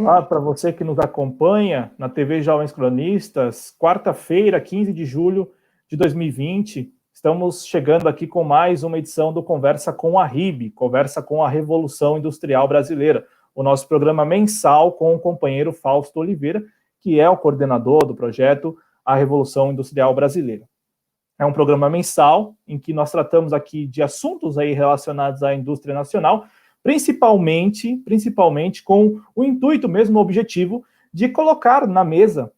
Olá, para você que nos acompanha na TV Jovens Cronistas, quarta-feira, 15 de julho de 2020, estamos chegando aqui com mais uma edição do Conversa com a RIB, Conversa com a Revolução Industrial Brasileira, o nosso programa mensal com o companheiro Fausto Oliveira, que é o coordenador do projeto A Revolução Industrial Brasileira. É um programa mensal em que nós tratamos aqui de assuntos aí relacionados à indústria nacional, principalmente com o intuito mesmo, o objetivo de colocar na mesa,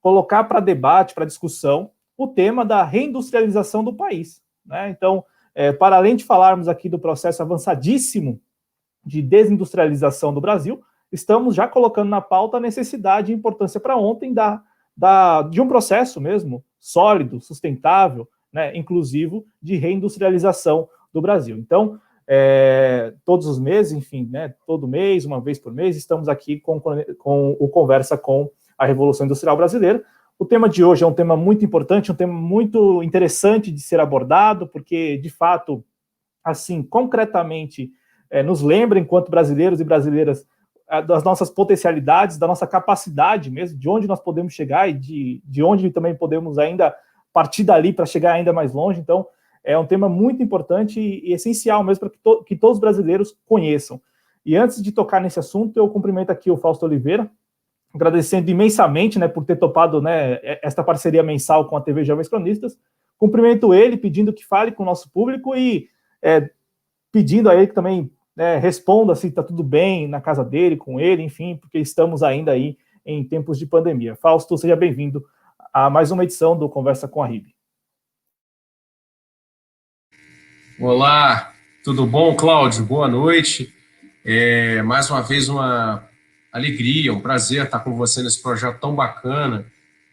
colocar para debate, para discussão, o tema da reindustrialização do país, né? Então, para além de falarmos aqui do processo avançadíssimo de desindustrialização do Brasil, estamos já colocando na pauta a necessidade e importância para ontem de um processo mesmo sólido, sustentável, né, inclusivo, de reindustrialização do Brasil. Então, todos os meses, enfim, né, todo mês, uma vez por mês, estamos aqui com o Conversa com a Revolução Industrial Brasileira. O tema de hoje é um tema muito importante, um tema muito interessante de ser abordado, porque, de fato, assim, concretamente, nos lembra, enquanto brasileiros e brasileiras, das nossas potencialidades, da nossa capacidade mesmo, de onde nós podemos chegar e de onde também podemos ainda partir dali para chegar ainda mais longe. Então, é um tema muito importante e essencial mesmo para que todos os brasileiros conheçam. E antes de tocar nesse assunto, eu cumprimento aqui o Fausto Oliveira, agradecendo imensamente, né, por ter topado, né, esta parceria mensal com a TV Jovens Cronistas. Cumprimento ele, pedindo que fale com o nosso público e pedindo a ele que também responda se está tudo bem na casa dele, com ele, enfim, porque estamos ainda aí em tempos de pandemia. Fausto, seja bem-vindo a mais uma edição do Conversa com a RIB. Olá, tudo bom, Cláudio? Boa noite. Mais uma vez uma alegria, um prazer estar com você nesse projeto tão bacana.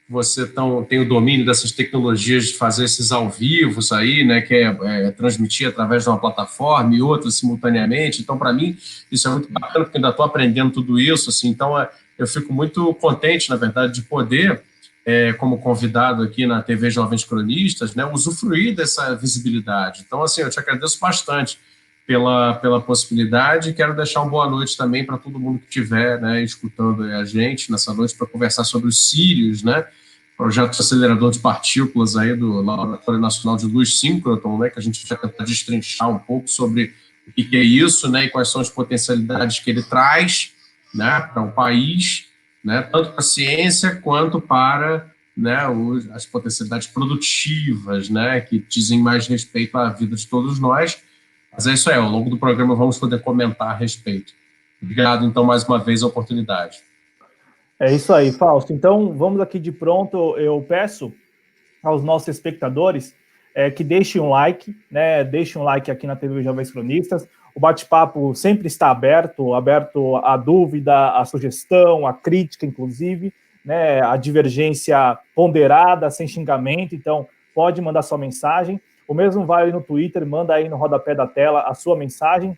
Você tem o domínio dessas tecnologias de fazer esses ao vivos aí, né, que transmitir através de uma plataforma e outra simultaneamente. Então, para mim, isso é muito bacana, porque ainda estou aprendendo tudo isso. Assim, então, eu fico muito contente, na verdade, de poder, como convidado aqui na TV Jovens Cronistas, né, usufruir dessa visibilidade. Então, assim, eu te agradeço bastante pela possibilidade e quero deixar uma boa noite também para todo mundo que estiver, né, escutando a gente nessa noite para conversar sobre os Sirius, né, projeto acelerador de partículas aí do Laboratório Nacional de Luz Síncroton, né, que a gente vai tentar destrinchar um pouco sobre o que é isso, né, e quais são as potencialidades que ele traz, né, para o país, né, tanto para a ciência quanto para, né, as potencialidades produtivas, né, que dizem mais respeito à vida de todos nós. Mas é isso aí, ao longo do programa vamos poder comentar a respeito. Obrigado, então, mais uma vez a oportunidade. É isso aí, Fausto. Então, vamos aqui de pronto. Eu peço aos nossos espectadores que deixem um like, né? Deixem um like aqui na TV Jovens Cronistas. O bate-papo sempre está aberto à dúvida, à sugestão, à crítica, inclusive, né? A divergência ponderada, sem xingamento. Então, pode mandar sua mensagem. O mesmo vale no Twitter, manda aí no rodapé da tela a sua mensagem.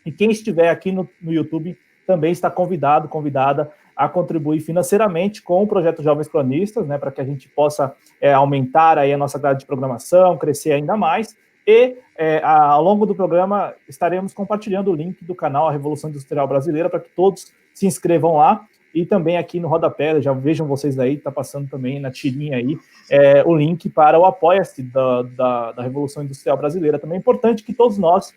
E quem estiver aqui no YouTube também está convidada a contribuir financeiramente com o projeto Jovens Cronistas, né, para que a gente possa aumentar aí a nossa grade de programação, crescer ainda mais. E ao longo do programa estaremos compartilhando o link do canal A Revolução Industrial Brasileira para que todos se inscrevam lá. E também aqui no rodapé, já vejam vocês aí, está passando também na tirinha aí, o link para o Apoia-se da Revolução Industrial Brasileira. Também é importante que todos nós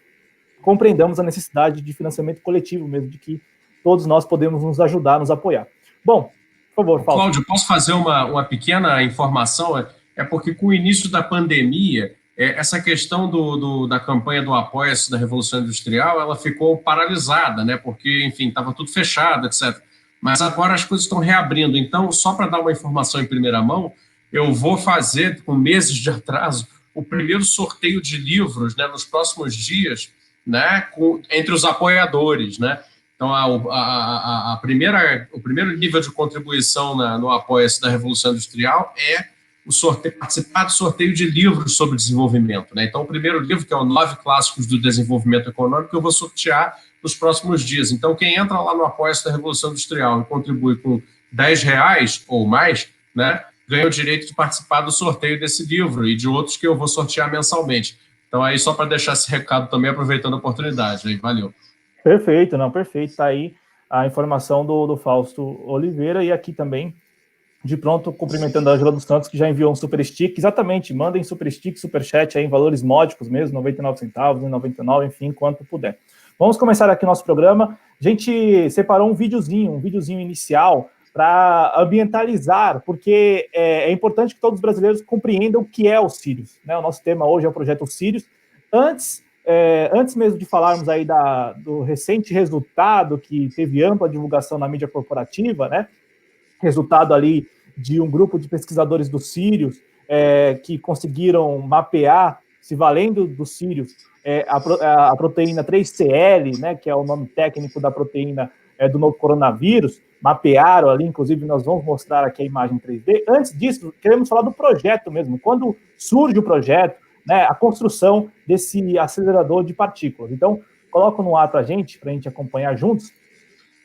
compreendamos a necessidade de financiamento coletivo mesmo, de que todos nós podemos nos ajudar, nos apoiar. Bom, por favor, Fausto. Cláudio, posso fazer uma pequena informação? É porque com o início da pandemia, essa questão da campanha do Apoia-se da Revolução Industrial, ela ficou paralisada, né? Porque, enfim, estava tudo fechado, etc. Mas agora as coisas estão reabrindo. Então, só para dar uma informação em primeira mão, eu vou fazer, com meses de atraso, o primeiro sorteio de livros, né, nos próximos dias, né, entre os apoiadores, né? Então, o primeiro nível de contribuição no Apoia-se da Revolução Industrial é participar do sorteio de livros sobre desenvolvimento, né? Então, o primeiro livro, que é o 9 Clássicos do Desenvolvimento Econômico, eu vou sortear nos próximos dias. Então, quem entra lá no Apoia-se da Revolução Industrial e contribui com R$10 ou mais, né, ganha o direito de participar do sorteio desse livro e de outros que eu vou sortear mensalmente. Então, aí, só para deixar esse recado também, aproveitando a oportunidade. Aí, valeu. Perfeito, perfeito. Tá aí a informação do Fausto Oliveira, e aqui também, de pronto, cumprimentando a Angela dos Santos, que já enviou um super stick. Exatamente, mandem super stick, super chat aí em valores módicos mesmo, 99 centavos, 99, enfim, quanto puder. Vamos começar aqui nosso programa. A gente separou um videozinho inicial para ambientalizar, porque é importante que todos os brasileiros compreendam o que é o Sirius, né? O nosso tema hoje é o projeto Sirius. Antes mesmo de falarmos aí do recente resultado que teve ampla divulgação na mídia corporativa, né? Resultado ali de um grupo de pesquisadores do Sirius que conseguiram mapear, se valendo do Sirius, a proteína 3CL, né, que é o nome técnico da proteína do novo coronavírus, mapearam ali, inclusive nós vamos mostrar aqui a imagem 3D. Antes disso, queremos falar do projeto mesmo, quando surge o projeto, né, a construção desse acelerador de partículas. Então, coloca no ar para a gente acompanhar juntos.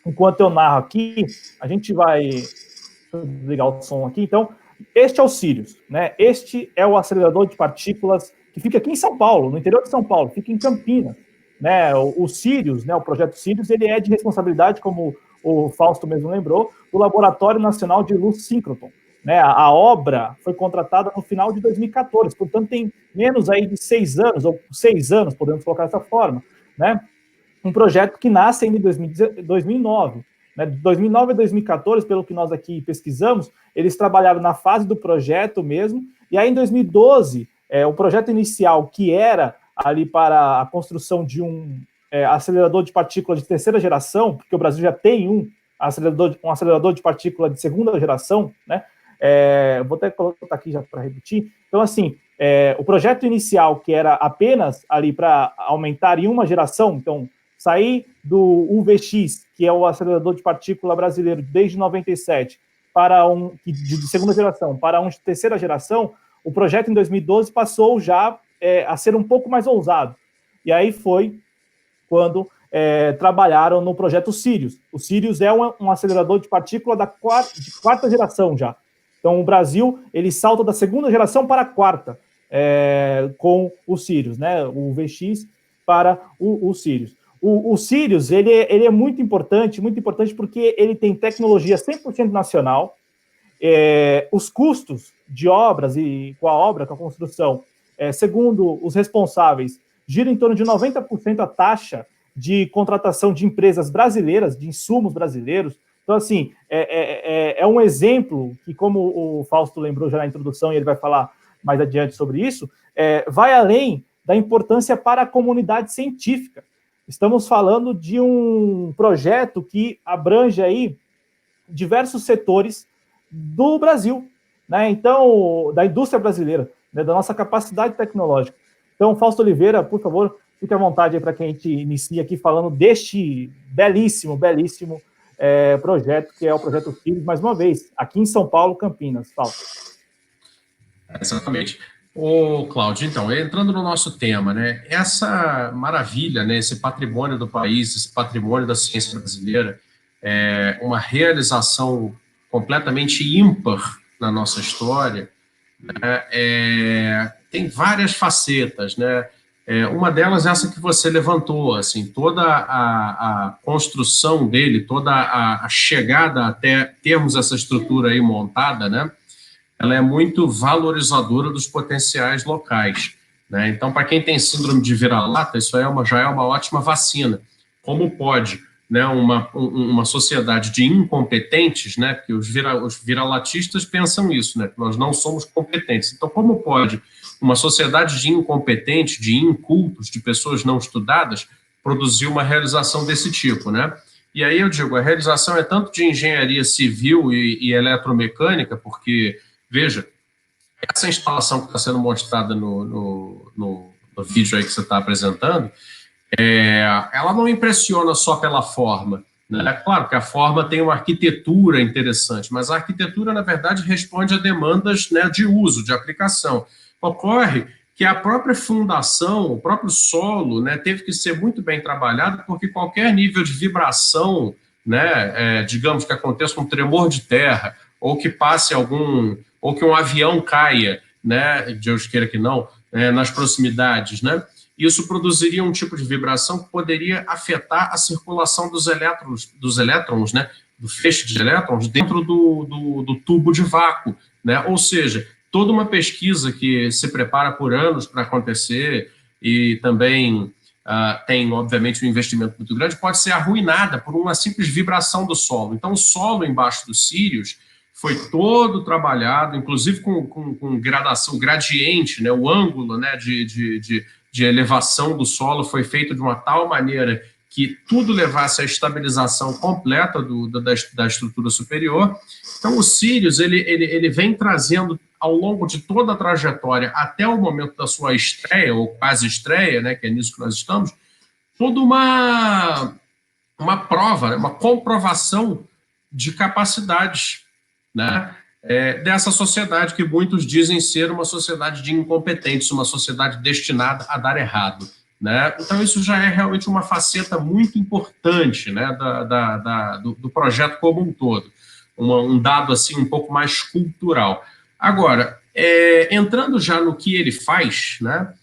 Enquanto eu narro aqui, a gente vai... Deixa eu desligar o som aqui. Então, este é o Sirius, né? Este é o acelerador de partículas que fica aqui em São Paulo, no interior de São Paulo, fica em Campinas, né? O Sirius, né? O projeto Sirius, ele é de responsabilidade, como o Fausto mesmo lembrou, do Laboratório Nacional de Luz Síncroton, né? A obra foi contratada no final de 2014, portanto tem menos aí de 6 anos, ou 6 anos, podemos colocar dessa forma, né? Um projeto que nasce ainda em 2009. Né? De 2009 a 2014, pelo que nós aqui pesquisamos, eles trabalharam na fase do projeto mesmo, e aí em 2012, o projeto inicial, que era ali para a construção de um acelerador de partículas de terceira geração, porque o Brasil já tem um acelerador de partículas de segunda geração, né? Vou até colocar aqui já para repetir. Então, assim, o projeto inicial, que era apenas ali para aumentar em uma geração, então, sair do UVX, que é o acelerador de partícula brasileiro desde 97, para de segunda geração, para um de terceira geração, o projeto em 2012 passou já a ser um pouco mais ousado. E aí foi quando trabalharam no projeto Sirius. O Sirius é um acelerador de partícula de quarta geração já. Então, o Brasil, ele salta da segunda geração para a quarta, com o Sirius, né? O VX para o Sirius. O Sirius, ele é muito importante porque ele tem tecnologia 100% nacional, os custos de obras e com a construção, segundo os responsáveis, gira em torno de 90% a taxa de contratação de empresas brasileiras, de insumos brasileiros. Então, assim, é um exemplo que, como o Fausto lembrou já na introdução, e ele vai falar mais adiante sobre isso, vai além da importância para a comunidade científica. Estamos falando de um projeto que abrange aí diversos setores do Brasil, né? Então, da indústria brasileira, né? Da nossa capacidade tecnológica. Então, Fausto Oliveira, por favor, fique à vontade aí para que a gente inicie aqui falando deste belíssimo projeto, que é o Projeto Sirius, mais uma vez, aqui em São Paulo, Campinas. Fausto. Exatamente. Ô, Cláudio, então, entrando no nosso tema, né, essa maravilha, né, esse patrimônio do país, esse patrimônio da ciência brasileira, uma realização completamente ímpar na nossa história, né, tem várias facetas, né, uma delas é essa que você levantou, assim, toda a construção dele, toda a chegada até termos essa estrutura aí montada, né, ela é muito valorizadora dos potenciais locais, né? Então, para quem tem síndrome de vira-lata, isso já é uma ótima vacina. Como pode, né, uma sociedade de incompetentes, né, porque os viralatistas pensam isso, né, que nós não somos competentes. Então, como pode uma sociedade de incompetentes, de incultos, de pessoas não estudadas, produzir uma realização desse tipo, né? E aí eu digo, a realização é tanto de engenharia civil e eletromecânica, porque veja, essa instalação que está sendo mostrada no vídeo aí que você está apresentando, ela não impressiona só pela forma, né? Claro que a forma tem uma arquitetura interessante, mas a arquitetura, na verdade, responde a demandas, né, de uso, de aplicação. Ocorre que a própria fundação, o próprio solo, né, teve que ser muito bem trabalhado, porque qualquer nível de vibração, né, digamos que aconteça um tremor de terra, ou que passe ou que um avião caia, né, Deus queira que não, nas proximidades, né, Isso produziria um tipo de vibração que poderia afetar a circulação dos elétrons, né, do feixe de elétrons dentro do tubo de vácuo, né? Ou seja, toda uma pesquisa que se prepara por anos para acontecer e também tem, obviamente, um investimento muito grande, pode ser arruinada por uma simples vibração do solo. Então, o solo embaixo dos Sirius foi todo trabalhado, inclusive com gradação, gradiente, né? O ângulo, né, de elevação do solo foi feito de uma tal maneira que tudo levasse à estabilização completa da estrutura superior. Então, o Sirius ele vem trazendo, ao longo de toda a trajetória, até o momento da sua estreia, ou quase estreia, né, que é nisso que nós estamos, toda uma prova, né, uma comprovação de capacidades, né, dessa sociedade que muitos dizem ser uma sociedade de incompetentes, uma sociedade destinada a dar errado, né? Então, isso já é realmente uma faceta muito importante, né, do projeto como um todo, um dado assim um pouco mais cultural. Agora, entrando já no que ele faz, né,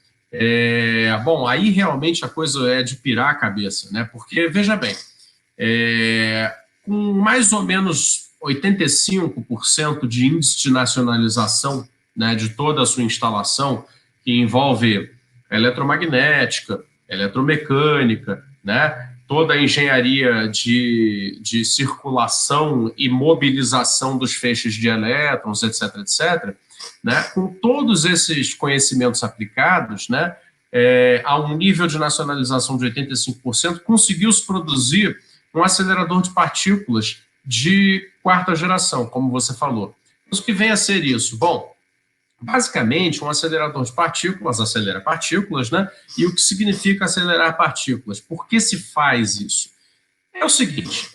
bom, aí realmente a coisa é de pirar a cabeça, né, porque, veja bem, com mais ou menos 85% de índice de nacionalização, né, de toda a sua instalação, que envolve eletromagnética, eletromecânica, né, toda a engenharia de circulação e mobilização dos feixes de elétrons, etc., etc., né, com todos esses conhecimentos aplicados, né, a um nível de nacionalização de 85%, conseguiu-se produzir um acelerador de partículas de quarta geração, como você falou. Mas o que vem a ser isso? Bom, basicamente, um acelerador de partículas acelera partículas, né? E o que significa acelerar partículas? Por que se faz isso? É o seguinte,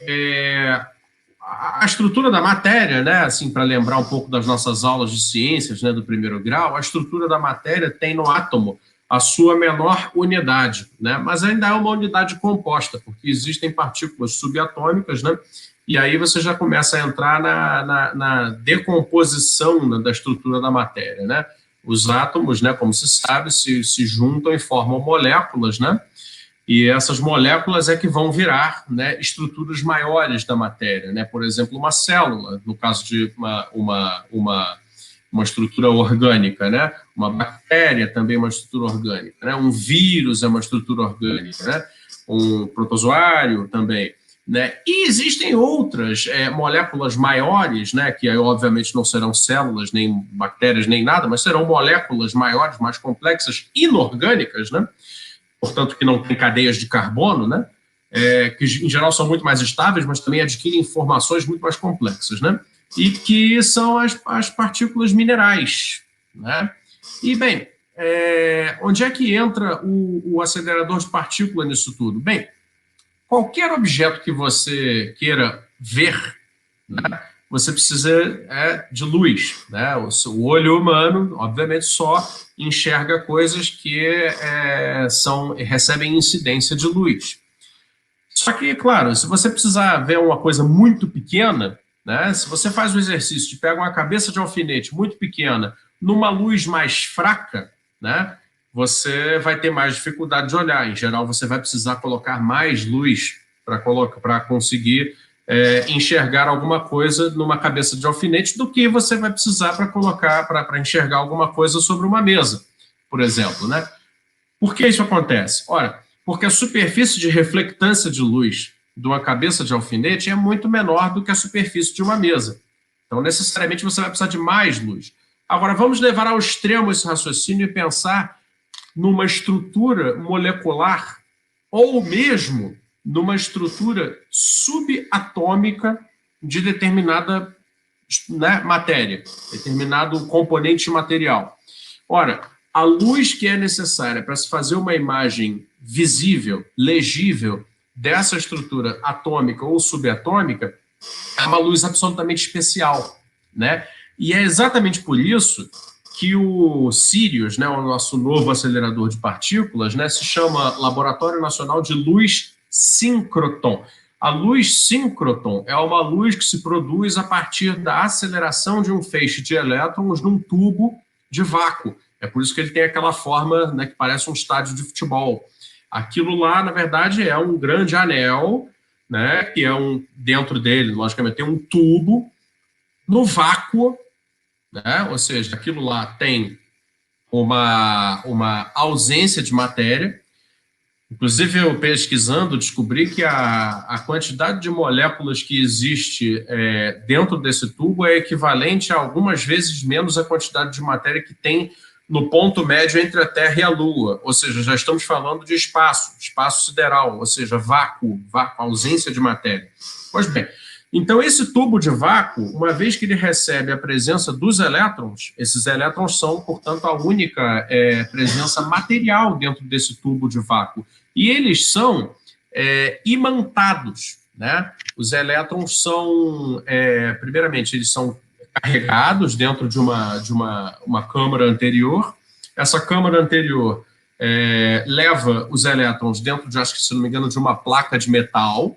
a estrutura da matéria, né? Assim, para lembrar um pouco das nossas aulas de ciências, né, do primeiro grau, a estrutura da matéria tem no átomo a sua menor unidade, né? Mas ainda é uma unidade composta, porque existem partículas subatômicas, né? E aí você já começa a entrar na decomposição, né, da estrutura da matéria, né? Os átomos, né, como se sabe, se juntam e formam moléculas, né? E essas moléculas é que vão virar, né, estruturas maiores da matéria, né? Por exemplo, uma célula, no caso de uma estrutura orgânica, né? Uma bactéria também é uma estrutura orgânica, né? Um vírus é uma estrutura orgânica, né? Um protozoário também, né? E existem outras moléculas maiores, né? Que aí, obviamente não serão células, nem bactérias, nem nada, mas serão moléculas maiores, mais complexas, inorgânicas, né? Portanto, que não tem cadeias de carbono, né? Que em geral são muito mais estáveis, mas também adquirem informações muito mais complexas, né? E que são as partículas minerais, né? E, bem, onde é que entra o acelerador de partícula nisso tudo? Bem, qualquer objeto que você queira ver, né, você precisa de luz, né? O olho humano, obviamente, só enxerga coisas que recebem incidência de luz. Só que, claro, se você precisar ver uma coisa muito pequena, né, se você faz o exercício de pegar uma cabeça de alfinete muito pequena numa luz mais fraca, né, você vai ter mais dificuldade de olhar. Em geral, você vai precisar colocar mais luz para conseguir enxergar alguma coisa numa cabeça de alfinete do que você vai precisar para enxergar alguma coisa sobre uma mesa, por exemplo, né? Por que isso acontece? Ora, porque a superfície de reflectância de luz de uma cabeça de alfinete é muito menor do que a superfície de uma mesa. Então, necessariamente, você vai precisar de mais luz. Agora, vamos levar ao extremo esse raciocínio e pensar numa estrutura molecular ou mesmo numa estrutura subatômica de determinada, né, matéria, determinado componente material. Ora, a luz que é necessária para se fazer uma imagem visível, legível, dessa estrutura atômica ou subatômica é uma luz absolutamente especial, né? E é exatamente por isso que o Sirius, né, o nosso novo acelerador de partículas, né, se chama Laboratório Nacional de Luz Síncroton. A luz síncroton é uma luz que se produz a partir da aceleração de um feixe de elétrons num tubo de vácuo. É por isso que ele tem aquela forma, né, que parece um estádio de futebol. Aquilo lá, na verdade, é um grande anel, né, que é dentro dele, logicamente, tem um tubo no vácuo, né, ou seja, aquilo lá tem uma ausência de matéria. Inclusive, eu pesquisando, descobri que a quantidade de moléculas que existe dentro desse tubo é equivalente a algumas vezes menos a quantidade de matéria que tem no ponto médio entre a Terra e a Lua. Ou seja, já estamos falando de espaço sideral, ou seja, vácuo, ausência de matéria. Pois bem, então esse tubo de vácuo, uma vez que ele recebe a presença dos elétrons, esses elétrons são, portanto, a única presença material dentro desse tubo de vácuo. E eles são imantados, né? Os elétrons são, primeiramente, eles são carregados dentro de uma câmara anterior. Essa câmara anterior leva os elétrons dentro de, acho que, se não me engano, de uma placa de metal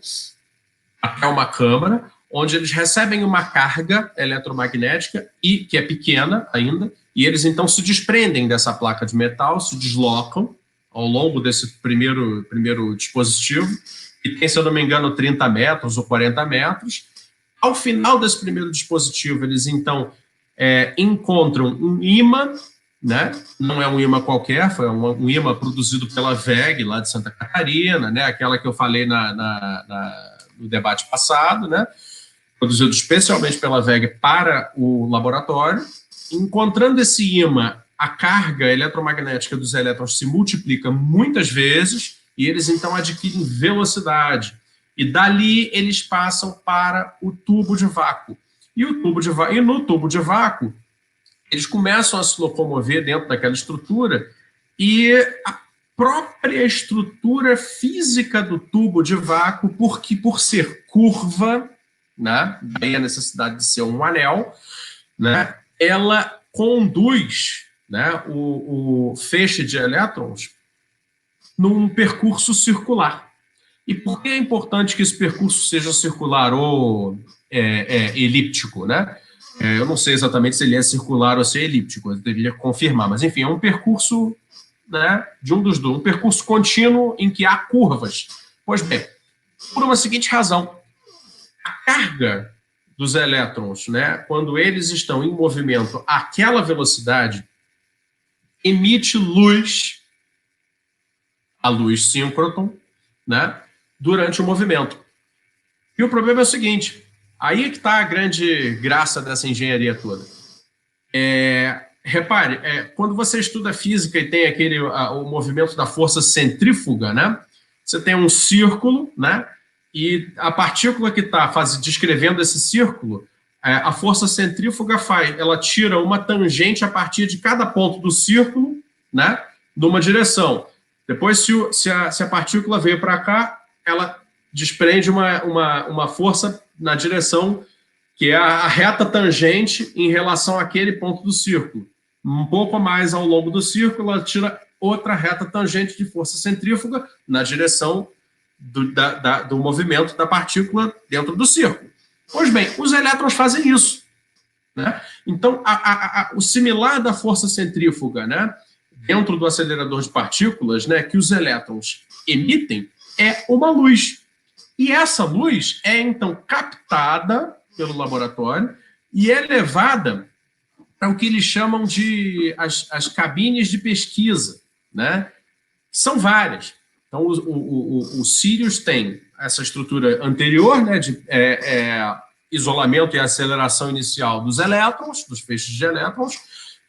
até uma câmara, onde eles recebem uma carga eletromagnética, que é pequena ainda, e eles então se desprendem dessa placa de metal, se deslocam ao longo desse primeiro dispositivo, que tem, se eu não me engano, 30 metros ou 40 metros. Ao final desse primeiro dispositivo, eles então encontram um ímã, né? Não é um ímã qualquer, foi um ímã produzido pela WEG, lá de Santa Catarina, né? Aquela que eu falei no debate passado, né? Produzido especialmente pela WEG para o laboratório. Encontrando esse ímã, a carga eletromagnética dos elétrons se multiplica muitas vezes e eles então adquirem velocidade. E dali eles passam para o tubo de vácuo. E no tubo de vácuo, eles começam a se locomover dentro daquela estrutura e a própria estrutura física do tubo de vácuo, porque por ser curva, né, daí a necessidade de ser um anel, né, ela conduz, né, o feixe de elétrons num percurso circular. E por que é importante que esse percurso seja circular ou elíptico, né? Eu não sei exatamente se ele é circular ou se é elíptico, eu deveria confirmar, mas enfim, é um percurso, né, de um dos dois, um percurso contínuo em que há curvas. Pois bem, por uma seguinte razão, a carga dos elétrons, né, quando eles estão em movimento àquela velocidade, emite luz, a luz síncroton, né, durante o movimento. E o problema é o seguinte, aí é que está a grande graça dessa engenharia toda. Repare, quando você estuda física e tem o movimento da força centrífuga, né, você tem um círculo, né, e a partícula que está descrevendo esse círculo, a força centrífuga ela tira uma tangente a partir de cada ponto do círculo, né, numa direção. Depois, se a partícula veio para cá, ela desprende uma força na direção que é a reta tangente em relação àquele ponto do círculo. Um pouco mais ao longo do círculo, ela tira outra reta tangente de força centrífuga na direção do movimento da partícula dentro do círculo. Pois bem, os elétrons fazem isso, né? Então, o similar da força centrífuga, né, dentro do acelerador de partículas, né, que os elétrons emitem, é uma luz. E essa luz é, então, captada pelo laboratório e é levada para o que eles chamam de as cabines de pesquisa, né? São várias. Então, o Sirius tem essa estrutura anterior, né, de isolamento e aceleração inicial dos elétrons, dos feixes de elétrons,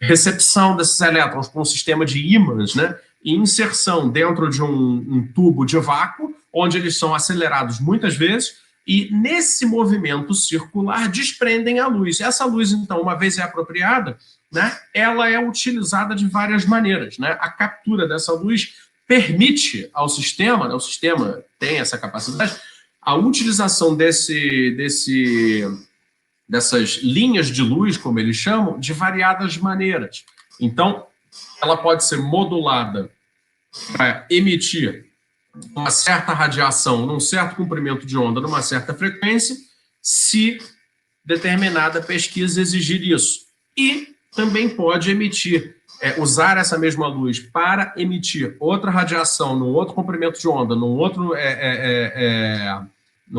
recepção desses elétrons por um sistema de ímãs, né, e inserção dentro de um tubo de vácuo, onde eles são acelerados muitas vezes, e nesse movimento circular desprendem a luz. Essa luz, então, uma vez apropriada, né, ela é utilizada de várias maneiras, né? A captura dessa luz permite ao sistema, né, o sistema tem essa capacidade, a utilização dessas linhas de luz, como eles chamam, de variadas maneiras. Então, ela pode ser modulada para emitir uma certa radiação num certo comprimento de onda, numa certa frequência, se determinada pesquisa exigir isso. E também pode emitir usar essa mesma luz para emitir outra radiação num outro comprimento de onda, num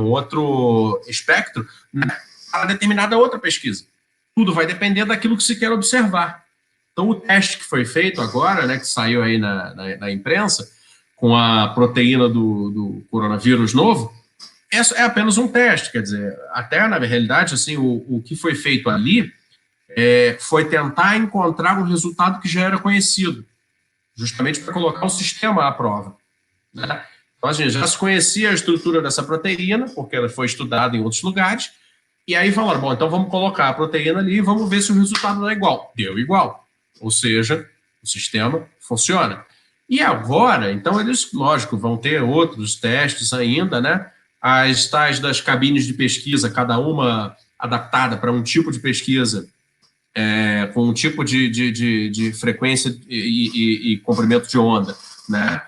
outro espectro, né, para determinada outra pesquisa. Tudo vai depender daquilo que se quer observar. Então, o teste que foi feito agora, né, que saiu aí na imprensa, com a proteína do coronavírus novo, é apenas um teste. Quer dizer, até na realidade, assim, o que foi feito ali foi tentar encontrar um resultado que já era conhecido, justamente para colocar o sistema à prova, né? Então, a gente já se conhecia a estrutura dessa proteína, porque ela foi estudada em outros lugares, e aí falaram, bom, então vamos colocar a proteína ali e vamos ver se o resultado é igual. Deu igual. Ou seja, o sistema funciona. E agora, então, eles, lógico, vão ter outros testes ainda, né? As tais das cabines de pesquisa, cada uma adaptada para um tipo de pesquisa, com um tipo de frequência e comprimento de onda, né?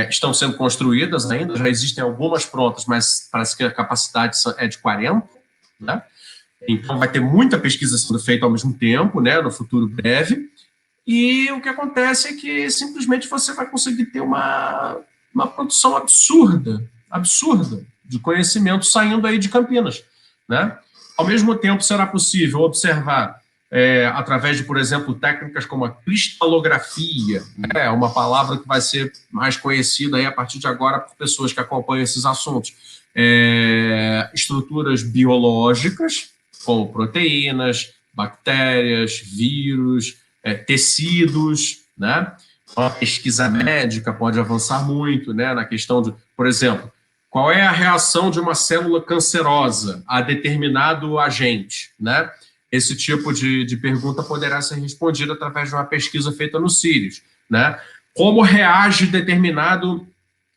Estão sendo construídas ainda, já existem algumas prontas, mas parece que a capacidade é de 40, né? Então vai ter muita pesquisa sendo feita ao mesmo tempo, né, no futuro breve, e o que acontece é que simplesmente você vai conseguir ter uma produção absurda de conhecimento saindo aí de Campinas, né? Ao mesmo tempo será possível observar através de, por exemplo, técnicas como a cristalografia, né, uma palavra que vai ser mais conhecida aí a partir de agora por pessoas que acompanham esses assuntos, estruturas biológicas, como proteínas, bactérias, vírus, tecidos, né? A pesquisa médica pode avançar muito, né, na questão de, por exemplo, qual é a reação de uma célula cancerosa a determinado agente, né? Esse tipo de pergunta poderá ser respondida através de uma pesquisa feita no Sirius, né? Como reage determinado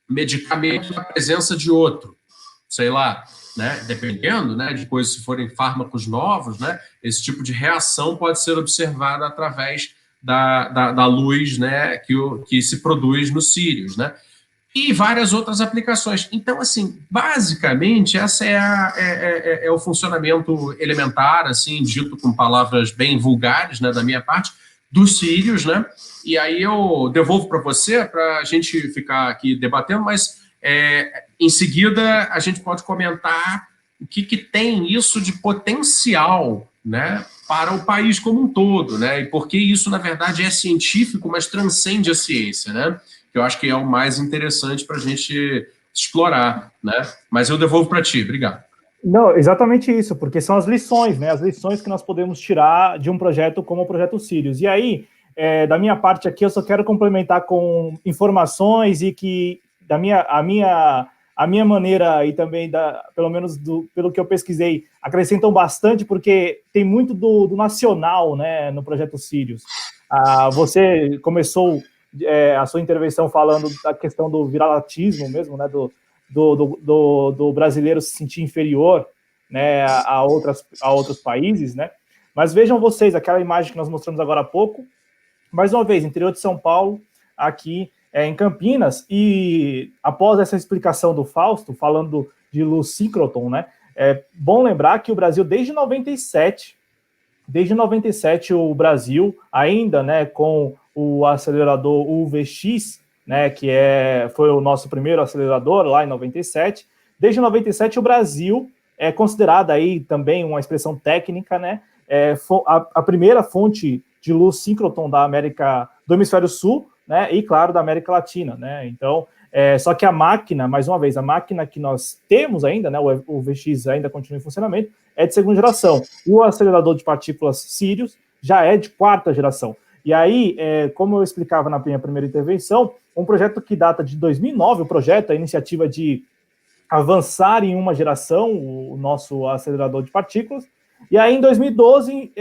medicamento na presença de outro? Sei lá, né? Dependendo, né, de coisas, se forem fármacos novos, né? Esse tipo de reação pode ser observada através da luz, né, que se produz no Sirius, né? E várias outras aplicações. Então, assim, basicamente, essa é o funcionamento elementar, assim, dito com palavras bem vulgares, né, da minha parte, dos Sirius, né? E aí eu devolvo para você, para a gente ficar aqui debatendo, mas em seguida a gente pode comentar o que tem isso de potencial, né, para o país como um todo, né? E porque isso, na verdade, é científico, mas transcende a ciência, né? Que eu acho que é o mais interessante para a gente explorar, né? Mas eu devolvo para ti, obrigado. Não, exatamente isso, porque são as lições, né? As lições que nós podemos tirar de um projeto como o Projeto Sirius. E aí, da minha parte aqui, eu só quero complementar com informações e que a minha maneira e também, pelo menos pelo que eu pesquisei, acrescentam bastante, porque tem muito do nacional, né, no Projeto Sirius. Você começou a sua intervenção falando da questão do viralatismo mesmo, né, do brasileiro se sentir inferior, né, a outros países, né? Mas vejam vocês, aquela imagem que nós mostramos agora há pouco, mais uma vez, interior de São Paulo, aqui em Campinas, e após essa explicação do Fausto, falando de luz síncroton, né, é bom lembrar que o Brasil, desde 97, o Brasil, ainda, né, com o acelerador UVX, né, que foi o nosso primeiro acelerador lá em 97, desde 97 o Brasil é considerado aí também uma expressão técnica, né, a primeira fonte de luz síncroton do hemisfério sul, né, e claro, da América Latina, né? Então, só que a máquina, mais uma vez, a máquina que nós temos ainda, né, o VX ainda continua em funcionamento, é de segunda geração. O acelerador de partículas Sirius já é de quarta geração. E aí, como eu explicava na minha primeira intervenção, um projeto que data de 2009, a iniciativa de avançar em uma geração, o nosso acelerador de partículas. E aí, em 2012,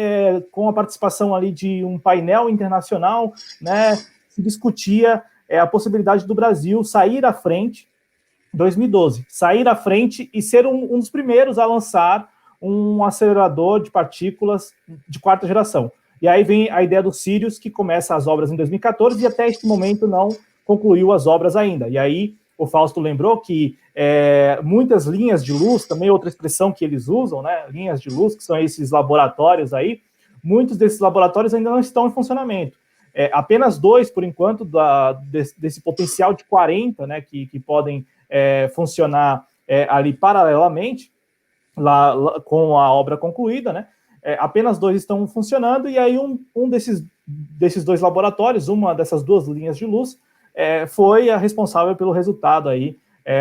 com a participação ali de um painel internacional, né, se discutia a possibilidade do Brasil sair à frente, 2012, sair à frente e ser um dos primeiros a lançar um acelerador de partículas de quarta geração. E aí vem a ideia do Sirius, que começa as obras em 2014 e até este momento não concluiu as obras ainda. E aí o Fausto lembrou que muitas linhas de luz, também outra expressão que eles usam, né, linhas de luz, que são esses laboratórios aí, muitos desses laboratórios ainda não estão em funcionamento. apenas 2, por enquanto, desse potencial de 40, né, que podem funcionar ali paralelamente, lá com a obra concluída, né? Apenas 2 estão funcionando, e aí um desses 2 laboratórios, uma dessas 2 linhas de luz, foi a responsável pelo resultado aí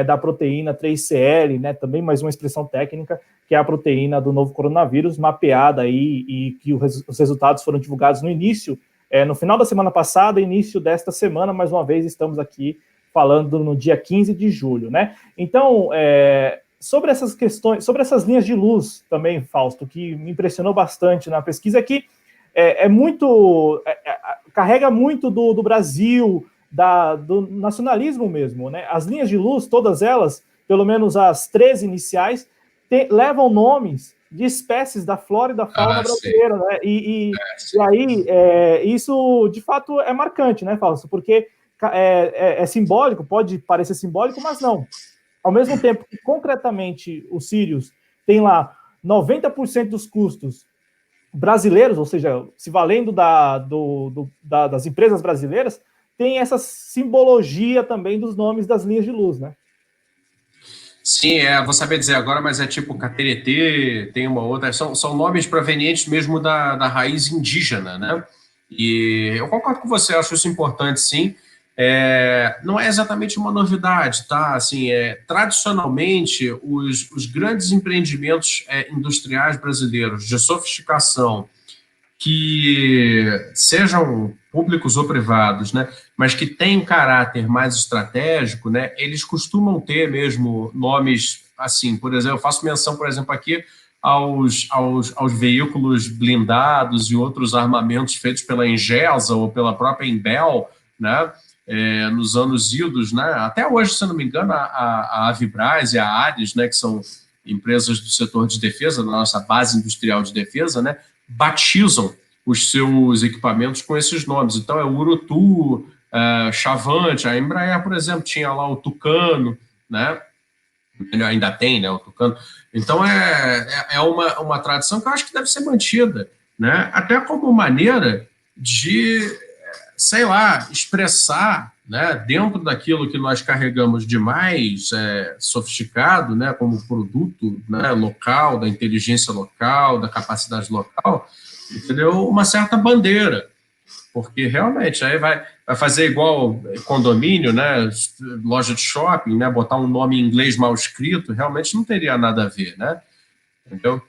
da proteína 3CL, né? Também mais uma expressão técnica, que é a proteína do novo coronavírus, mapeada aí, e que os resultados foram divulgados no final da semana passada, início desta semana. Mais uma vez, estamos aqui falando no dia 15 de julho, né? Então, sobre essas questões, sobre essas linhas de luz também, Fausto, que me impressionou bastante na pesquisa, que carrega muito do Brasil, do nacionalismo mesmo, né? As linhas de luz, todas elas, pelo menos as 13 iniciais, levam nomes de espécies da flora e da fauna brasileira, né? E aí, isso, de fato, é marcante, né, Fausto? Porque é simbólico, pode parecer simbólico, mas não. Ao mesmo tempo que, concretamente, o Sirius tem lá 90% dos custos brasileiros, ou seja, se valendo das empresas brasileiras, tem essa simbologia também dos nomes das linhas de luz, né? Sim, vou saber dizer agora, mas é tipo Cateretê, tem uma outra, são nomes provenientes mesmo da raiz indígena, né? E eu concordo com você, acho isso importante, sim. Não é exatamente uma novidade, tá? Assim, tradicionalmente, os grandes empreendimentos industriais brasileiros de sofisticação, que sejam públicos ou privados, né, mas que têm caráter mais estratégico, né, eles costumam ter mesmo nomes assim. Por exemplo, eu faço menção, por exemplo, aqui aos veículos blindados e outros armamentos feitos pela Engesa ou pela própria Embel, né, nos anos idos, né, até hoje, se não me engano, a Avibraz e a Ares, né, que são empresas do setor de defesa, da nossa base industrial de defesa, né, batizam os seus equipamentos com esses nomes. Então, é o Urutu, Chavante, a Embraer, por exemplo, tinha lá o Tucano, né? Ainda tem, né, o Tucano. Então, é uma tradição que eu acho que deve ser mantida, né? Até como maneira de, sei lá, expressar, né, dentro daquilo que nós carregamos de mais sofisticado, né, como produto, né, local, da inteligência local, da capacidade local, entendeu? Uma certa bandeira, porque realmente aí vai fazer igual condomínio, né, loja de shopping, né, botar um nome em inglês mal escrito, realmente não teria nada a ver, né? Entendeu?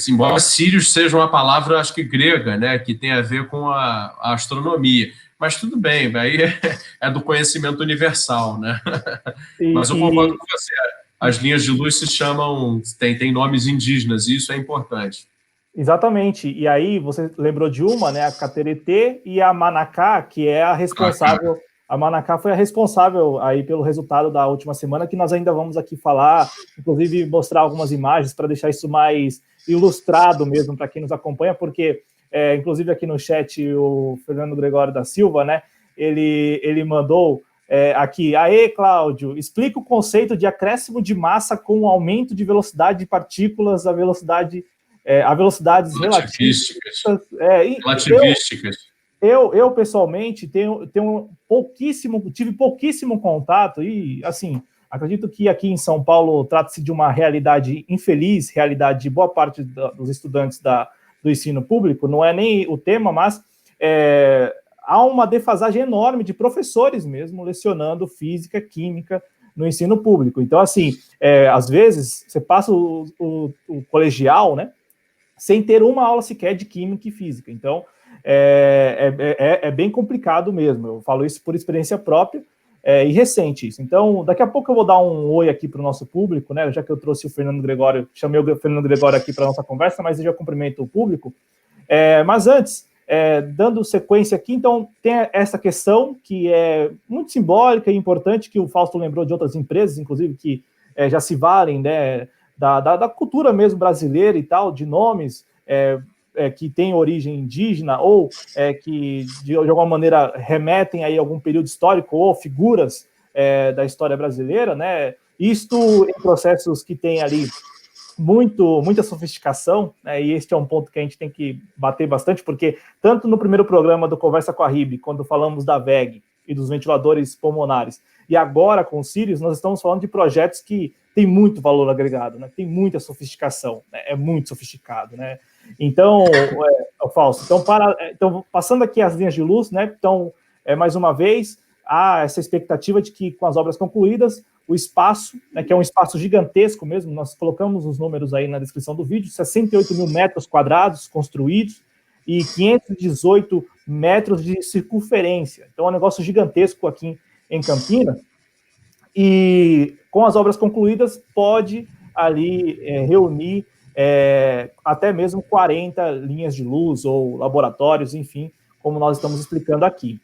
Embora Sirius seja uma palavra, acho que grega, né, que tem a ver com a astronomia. Mas tudo bem, aí é do conhecimento universal, né? Mas eu concordo com você. As linhas de luz se chamam, tem nomes indígenas, e isso é importante. Exatamente. E aí você lembrou de uma, né, a Cateretê e a Manacá, que é a responsável. A Manacá foi a responsável aí pelo resultado da última semana, que nós ainda vamos aqui falar, inclusive mostrar algumas imagens para deixar isso mais ilustrado mesmo para quem nos acompanha, porque, inclusive aqui no chat, o Fernando Gregório da Silva, né, ele mandou aqui: aê, Cláudio, explica o conceito de acréscimo de massa com o aumento de velocidade de partículas a velocidades relativísticas. Eu pessoalmente tive pouquíssimo contato, e assim, acredito que aqui em São Paulo trata-se de uma realidade infeliz, realidade de boa parte dos estudantes do ensino público. Não é nem o tema, mas há uma defasagem enorme de professores mesmo lecionando física, química no ensino público. Então, assim, às vezes você passa o colegial, né, sem ter uma aula sequer de química e física. Então, é bem complicado mesmo. Eu falo isso por experiência própria e recente isso. Então, daqui a pouco eu vou dar um oi aqui para o nosso público, né? Já que eu trouxe o Fernando Gregório, chamei o Fernando Gregório aqui para a nossa conversa, mas eu já cumprimento o público. Mas antes, dando sequência aqui, então, tem essa questão que é muito simbólica e importante, que o Fausto lembrou de outras empresas, inclusive, que já se valem, né, da cultura mesmo brasileira e tal, de nomes que têm origem indígena ou que, de alguma maneira, remetem aí a algum período histórico ou figuras da história brasileira, né? Isto em processos que tem ali muita sofisticação, né, e este é um ponto que a gente tem que bater bastante, porque tanto no primeiro programa do Conversa com a RIB, quando falamos da VEG e dos ventiladores pulmonares, e agora com o Sirius, nós estamos falando de projetos que têm muito valor agregado, né, tem muita sofisticação, né, é muito sofisticado, né. Então, Fausto, então, passando aqui as linhas de luz, né, então, mais uma vez, há essa expectativa de que, com as obras concluídas, o espaço, né, que é um espaço gigantesco mesmo, nós colocamos os números aí na descrição do vídeo, 68 mil metros quadrados construídos e 518 metros de circunferência. Então, é um negócio gigantesco aqui em Campinas. E, com as obras concluídas, pode ali reunir até mesmo 40 linhas de luz ou laboratórios, enfim, como nós estamos explicando aqui.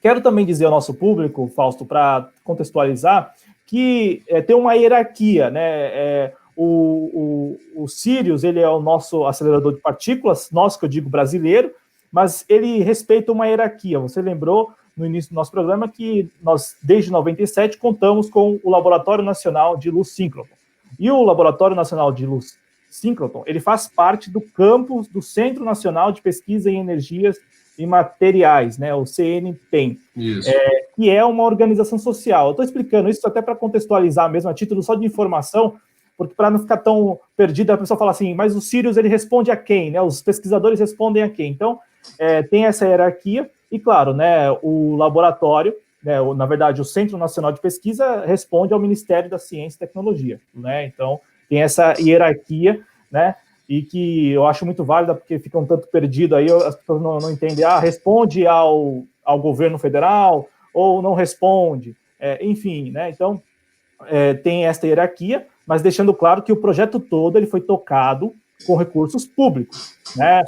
Quero também dizer ao nosso público, Fausto, para contextualizar, que tem uma hierarquia, né? O Sirius, ele é o nosso acelerador de partículas, nosso, que eu digo brasileiro, mas ele respeita uma hierarquia. Você lembrou, no início do nosso programa, que nós, desde 97, contamos com o Laboratório Nacional de Luz Síncroton. E o Laboratório Nacional de Luz Síncroton, ele faz parte do campus do Centro Nacional de Pesquisa em Energias e Materiais, né, o CNPEM, que é uma organização social. Eu estou explicando isso até para contextualizar mesmo, a título só de informação, porque para não ficar tão perdido, a pessoa fala assim, mas o Sirius, ele responde a quem? Né? Os pesquisadores respondem a quem? Então, tem essa hierarquia, e claro, né, o laboratório, né, na verdade, o Centro Nacional de Pesquisa responde ao Ministério da Ciência e Tecnologia, né? Então, tem essa hierarquia, né, e que eu acho muito válida, porque fica um tanto perdido aí, as pessoas não entendem, responde ao governo federal, ou não responde, enfim, né, então, tem esta hierarquia, mas deixando claro que o projeto todo, ele foi tocado com recursos públicos, né,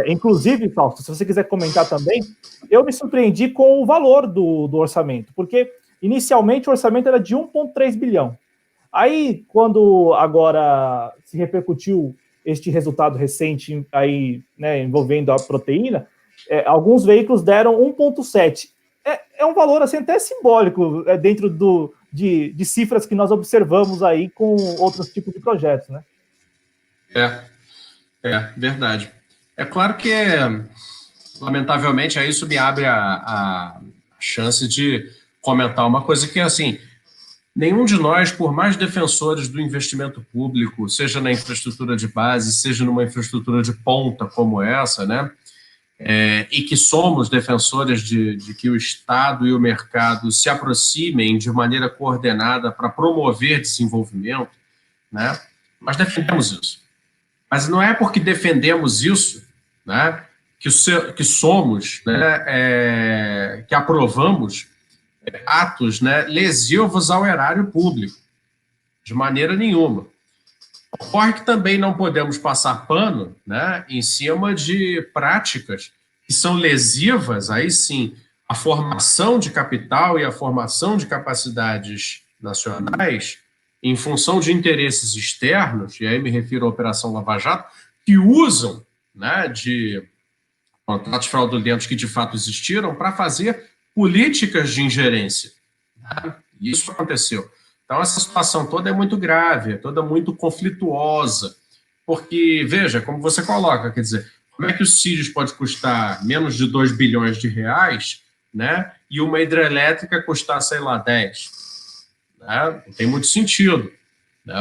inclusive, Fausto, se você quiser comentar também, eu me surpreendi com o valor do orçamento, porque, inicialmente, o orçamento era de 1,3 bilhão, aí, quando agora se repercutiu este resultado recente aí, né, envolvendo a proteína, alguns veículos deram 1,7. É um valor assim, até simbólico dentro de cifras que nós observamos aí com outros tipos de projetos, né? Verdade. É claro que, lamentavelmente, aí isso me abre a chance de comentar uma coisa que, assim, nenhum de nós, por mais defensores do investimento público, seja na infraestrutura de base, seja numa infraestrutura de ponta como essa, né, e que somos defensores de que o Estado e o mercado se aproximem de maneira coordenada para promover desenvolvimento, né, mas defendemos isso. Mas não é porque defendemos isso, né, que somos, né, que aprovamos atos, né, lesivos ao erário público, de maneira nenhuma. Ocorre que também não podemos passar pano, né, em cima de práticas que são lesivas, aí sim, a formação de capital e a formação de capacidades nacionais em função de interesses externos, e aí me refiro à Operação Lava Jato, que usam, né, de contratos fraudulentos que de fato existiram para fazer políticas de ingerência. Isso aconteceu. Então, essa situação toda é muito grave, é toda muito conflituosa, porque, veja, como você coloca, quer dizer, como é que o Sirius pode custar menos de 2 bilhões de reais, né, e uma hidrelétrica custar, sei lá, 10? Né? Não tem muito sentido. Né?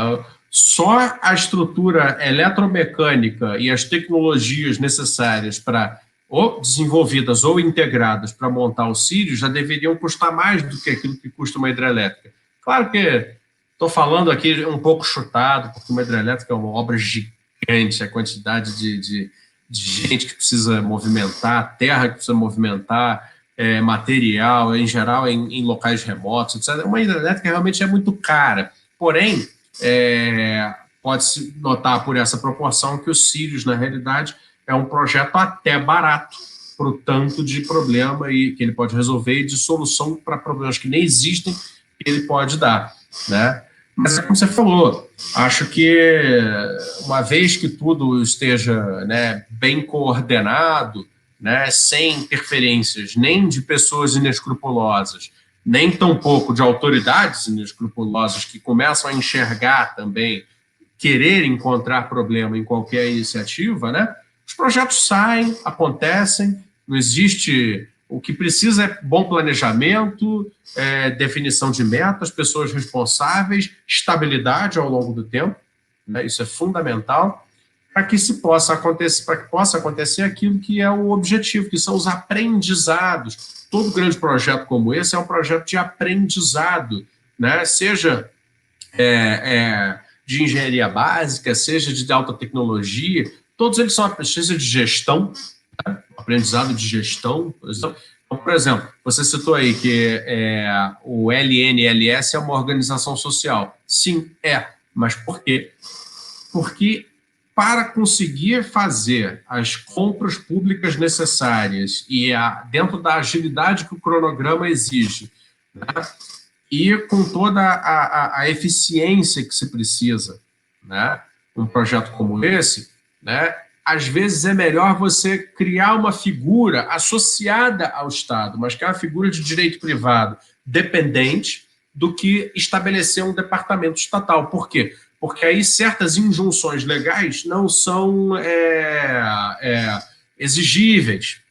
Só a estrutura eletromecânica e as tecnologias necessárias para ou desenvolvidas ou integradas para montar o Sirius já deveriam custar mais do que aquilo que custa uma hidrelétrica. Claro que estou falando aqui um pouco chutado, porque uma hidrelétrica é uma obra gigante, a quantidade de gente que precisa movimentar, terra que precisa movimentar, material, em geral, em locais remotos, etc. Uma hidrelétrica realmente é muito cara. Porém, pode-se notar por essa proporção que o Sirius, na realidade, é um projeto até barato para o tanto de problema que ele pode resolver e de solução para problemas que nem existem que ele pode dar, né? Mas, como você falou, acho que uma vez que tudo esteja, né, bem coordenado, né, sem interferências nem de pessoas inescrupulosas, nem tampouco de autoridades inescrupulosas que começam a enxergar também querer encontrar problema em qualquer iniciativa, né? Os projetos saem, acontecem, não existe... O que precisa é bom planejamento, definição de metas, pessoas responsáveis, estabilidade ao longo do tempo, né? Isso é fundamental para que possa acontecer aquilo que é o objetivo, que são os aprendizados. Todo grande projeto como esse é um projeto de aprendizado, né? Seja de engenharia básica, seja de alta tecnologia, todos eles são seja de gestão, né? Aprendizado de gestão, por exemplo. Então, por exemplo, você citou aí que o LNLS é uma organização social. Sim, mas por quê? Porque para conseguir fazer as compras públicas necessárias e dentro da agilidade que o cronograma exige, né, e com toda a eficiência que se precisa, né, um projeto como esse, né, às vezes é melhor você criar uma figura associada ao Estado, mas que é uma figura de direito privado dependente, do que estabelecer um departamento estatal. Por quê? Porque aí certas injunções legais não são exigíveis.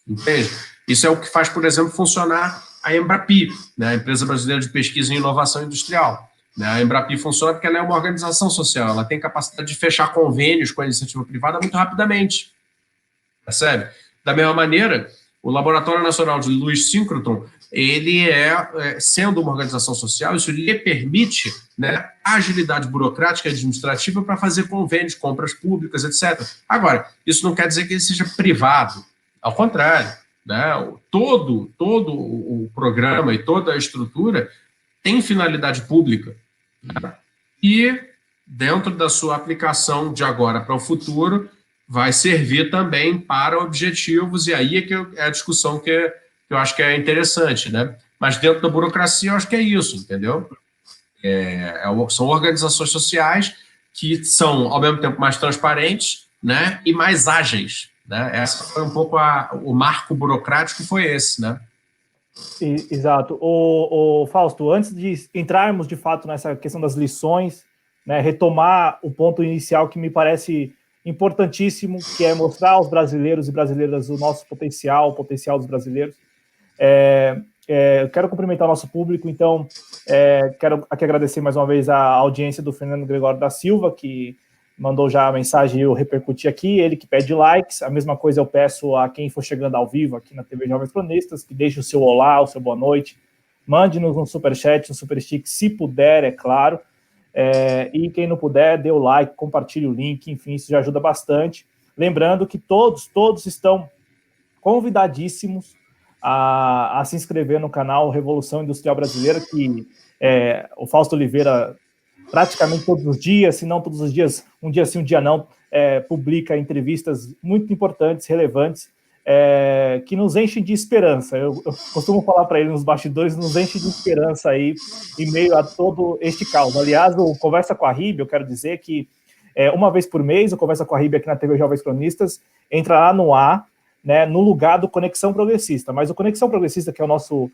Entende? Isso é o que faz, por exemplo, funcionar a Embrapi, né, a Empresa Brasileira de Pesquisa e Inovação Industrial. A Embrapi funciona porque ela é uma organização social, ela tem capacidade de fechar convênios com a iniciativa privada muito rapidamente. Percebe? Da mesma maneira, o Laboratório Nacional de Luz Síncroton, ele sendo uma organização social, isso lhe permite, né, agilidade burocrática e administrativa para fazer convênios, compras públicas, etc. Agora, isso não quer dizer que ele seja privado. Ao contrário, né, todo o programa e toda a estrutura tem finalidade pública. E, dentro da sua aplicação de agora para o futuro, vai servir também para objetivos, e aí é a discussão que eu acho que é interessante, né? Mas dentro da burocracia, eu acho que é isso, entendeu? São organizações sociais que são, ao mesmo tempo, mais transparentes, né, e mais ágeis, né? Essa foi um pouco o marco burocrático, foi esse, né? Exato. O Fausto, antes de entrarmos de fato nessa questão das lições, né, retomar o ponto inicial que me parece importantíssimo, que é mostrar aos brasileiros e brasileiras o nosso potencial, o potencial dos brasileiros. Eu quero cumprimentar o nosso público, então quero aqui agradecer mais uma vez a audiência do Fernando Gregório da Silva, que mandou já a mensagem e eu repercuti aqui, ele que pede likes. A mesma coisa eu peço a quem for chegando ao vivo aqui na TV Jovens Cronistas, que deixe o seu olá, o seu boa noite, mande-nos um superchat, um superstick, se puder, é claro, e quem não puder, dê o like, compartilhe o link, enfim, isso já ajuda bastante. Lembrando que todos estão convidadíssimos a se inscrever no canal Revolução Industrial Brasileira, que o Fausto Oliveira praticamente todos os dias, se não todos os dias, um dia sim, um dia não, publica entrevistas muito importantes, relevantes, que nos enchem de esperança. Eu costumo falar para ele nos bastidores, nos enche de esperança aí em meio a todo este caos. Aliás, o Conversa com a RIB, eu quero dizer que uma vez por mês, o Conversa com a RIB aqui na TV Jovens Cronistas entrará no ar, né, no lugar do Conexão Progressista. Mas o Conexão Progressista, que é o nosso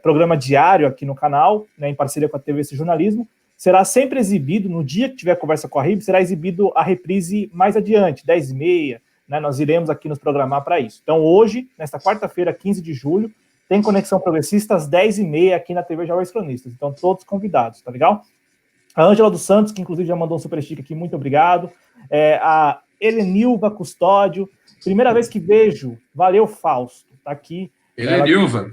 programa diário aqui no canal, né, em parceria com a TV Esse Jornalismo, será sempre exibido, no dia que tiver Conversa com a RIB, será exibido a reprise mais adiante, 10h30, né, nós iremos aqui nos programar para isso. Então hoje, nesta quarta-feira, 15 de julho, tem Conexão Progressista às 10h30 aqui na TV Jovens Cronistas. Então todos convidados, tá legal? A Ângela dos Santos, que inclusive já mandou um superstick aqui, muito obrigado. A Helenilva Custódio, primeira vez que vejo, valeu Fausto, tá aqui. Helenilva,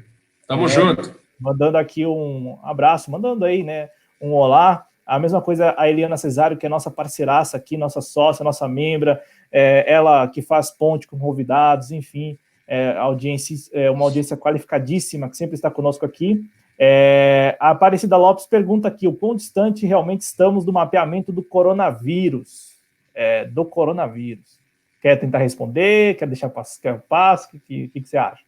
tamo junto. Mandando aqui um abraço, mandando aí, né, um olá. A mesma coisa a Eliana Cesário, que é nossa parceiraça aqui, nossa sócia, nossa membra, ela que faz ponte com convidados, enfim, uma audiência qualificadíssima, que sempre está conosco aqui. A Aparecida Lopes pergunta aqui, o quão distante realmente estamos do mapeamento do coronavírus? Quer tentar responder? Quer deixar passo? O que você acha?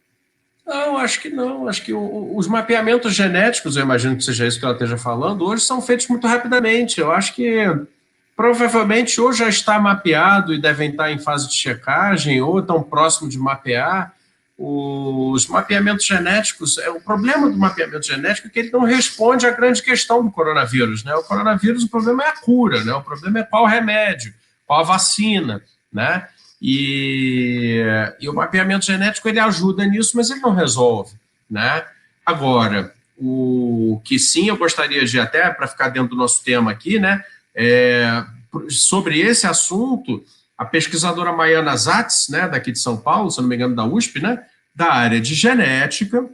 Não, acho que não. Acho que os mapeamentos genéticos, eu imagino que seja isso que ela esteja falando, hoje são feitos muito rapidamente. Eu acho que provavelmente ou já está mapeado e devem estar em fase de checagem, ou estão próximo de mapear. os mapeamentos genéticos, o problema do mapeamento genético é que ele não responde à grande questão do coronavírus, né? O coronavírus, o problema é a cura, né? O problema é qual remédio, qual a vacina, né? E o mapeamento genético, ele ajuda nisso, mas ele não resolve, né? Agora, o que sim eu gostaria de, até para ficar dentro do nosso tema aqui, né? Sobre esse assunto, a pesquisadora Maiana Zatz, né, daqui de São Paulo, se não me engano, da USP, né, da área de genética,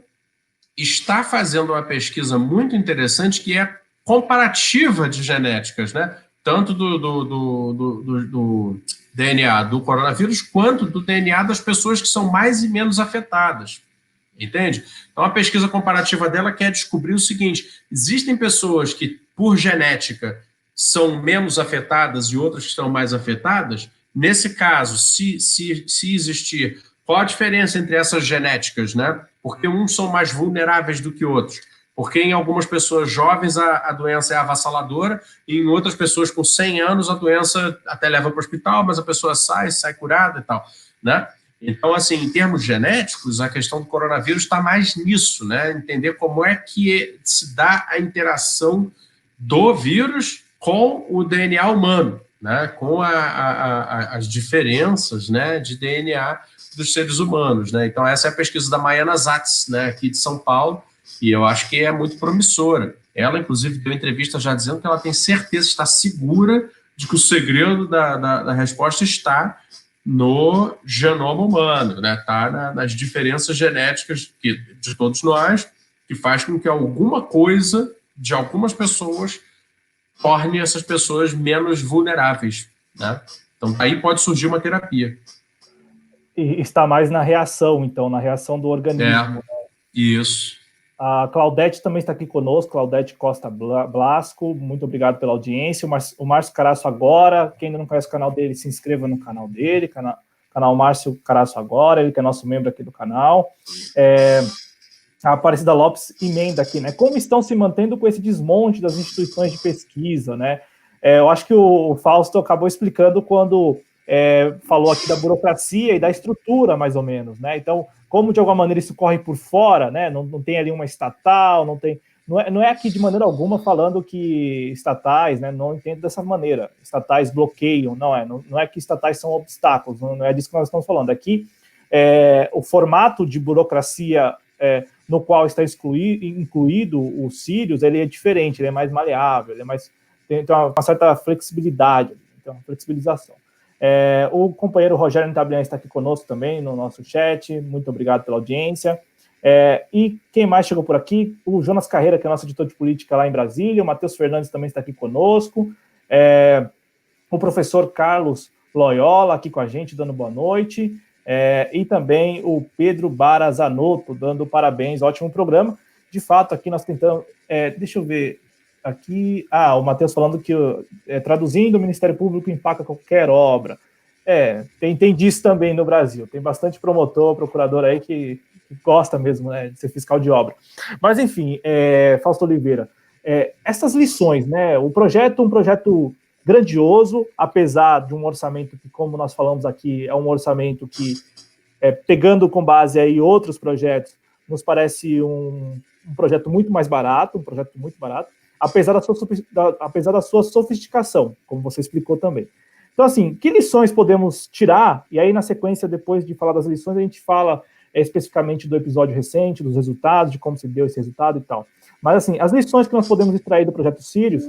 está fazendo uma pesquisa muito interessante que é comparativa de genéticas, né, tanto do DNA do coronavírus quanto do DNA das pessoas que são mais e menos afetadas. Entende? Então, a pesquisa comparativa dela quer descobrir o seguinte: existem pessoas que, por genética, são menos afetadas e outras que estão mais afetadas. Nesse caso, se existir, qual a diferença entre essas genéticas, né? Porque uns são mais vulneráveis do que outros. Porque em algumas pessoas jovens a doença é avassaladora e em outras pessoas com 100 anos a doença até leva para o hospital, mas a pessoa sai curada e tal, né? Então, assim, em termos genéticos, a questão do coronavírus está mais nisso, né? Entender como é que se dá a interação do vírus com o DNA humano, né? Com as diferenças, né, de DNA dos seres humanos, né? Então, essa é a pesquisa da Maiana Zatz, né, aqui de São Paulo, e eu acho que é muito promissora. Ela, inclusive, deu entrevista já dizendo que ela tem certeza, está segura de que o segredo da resposta está no genoma humano, né? Está nas diferenças genéticas de todos nós, que faz com que alguma coisa de algumas pessoas torne essas pessoas menos vulneráveis, né? Então, aí pode surgir uma terapia. E está mais na reação, então, na reação do organismo. Isso. A Claudete também está aqui conosco, Claudete Costa Blasco, muito obrigado pela audiência. O Márcio Caraço Agora, quem ainda não conhece o canal dele, se inscreva no canal dele, canal Márcio Caraço Agora, ele que é nosso membro aqui do canal. A Aparecida Lopes emenda aqui, né? Como estão se mantendo com esse desmonte das instituições de pesquisa, né? Eu acho que o Fausto acabou explicando quando falou aqui da burocracia e da estrutura, mais ou menos, né? Então, como de alguma maneira isso corre por fora, né? Não tem ali uma estatal, não é aqui de maneira alguma falando que estatais, né? Não entendo dessa maneira. Estatais bloqueiam, não é que estatais são obstáculos, não é disso que nós estamos falando. Aqui, o formato de burocracia no qual está incluído o Sirius, ele é diferente, ele é mais maleável, tem uma certa flexibilidade, tem uma flexibilização. O companheiro Rogério Ntablian está aqui conosco também no nosso chat, muito obrigado pela audiência. E quem mais chegou por aqui? O Jonas Carreira, que é nosso editor de política lá em Brasília, o Matheus Fernandes também está aqui conosco, o professor Carlos Loyola aqui com a gente, dando boa noite, e também o Pedro Bara Zanotto, dando parabéns, ótimo programa. De fato, aqui nós tentamos, deixa eu ver aqui, o Matheus falando que traduzindo, o Ministério Público empaca qualquer obra. Tem disso também no Brasil, tem bastante promotor, procurador aí que gosta mesmo, né, de ser fiscal de obra. Mas, enfim, Fausto Oliveira, essas lições, né, um projeto grandioso, apesar de um orçamento que, como nós falamos aqui, é um orçamento que, pegando com base aí outros projetos, nos parece um projeto muito mais barato, apesar da sua sofisticação, como você explicou também. Então, assim, que lições podemos tirar? E aí, na sequência, depois de falar das lições, a gente fala especificamente do episódio recente, dos resultados, de como se deu esse resultado e tal. Mas, assim, as lições que nós podemos extrair do projeto Sirius,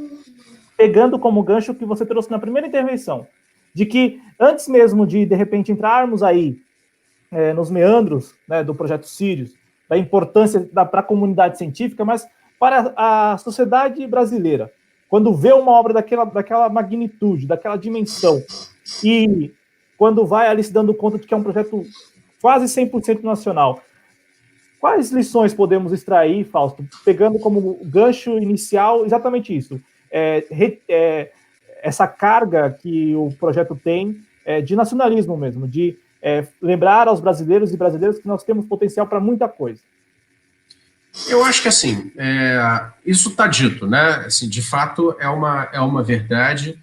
pegando como gancho o que você trouxe na primeira intervenção, de que antes mesmo de repente, entrarmos aí nos meandros, né, do projeto Sirius, da importância para a comunidade científica, mas para a sociedade brasileira, quando vê uma obra daquela magnitude, daquela dimensão, e quando vai ali se dando conta de que é um projeto quase 100% nacional, quais lições podemos extrair, Fausto, pegando como gancho inicial exatamente isso, essa carga que o projeto tem de nacionalismo mesmo, de lembrar aos brasileiros e brasileiras que nós temos potencial para muita coisa? Eu acho que, assim, isso está dito, né? Assim, de fato, é uma verdade.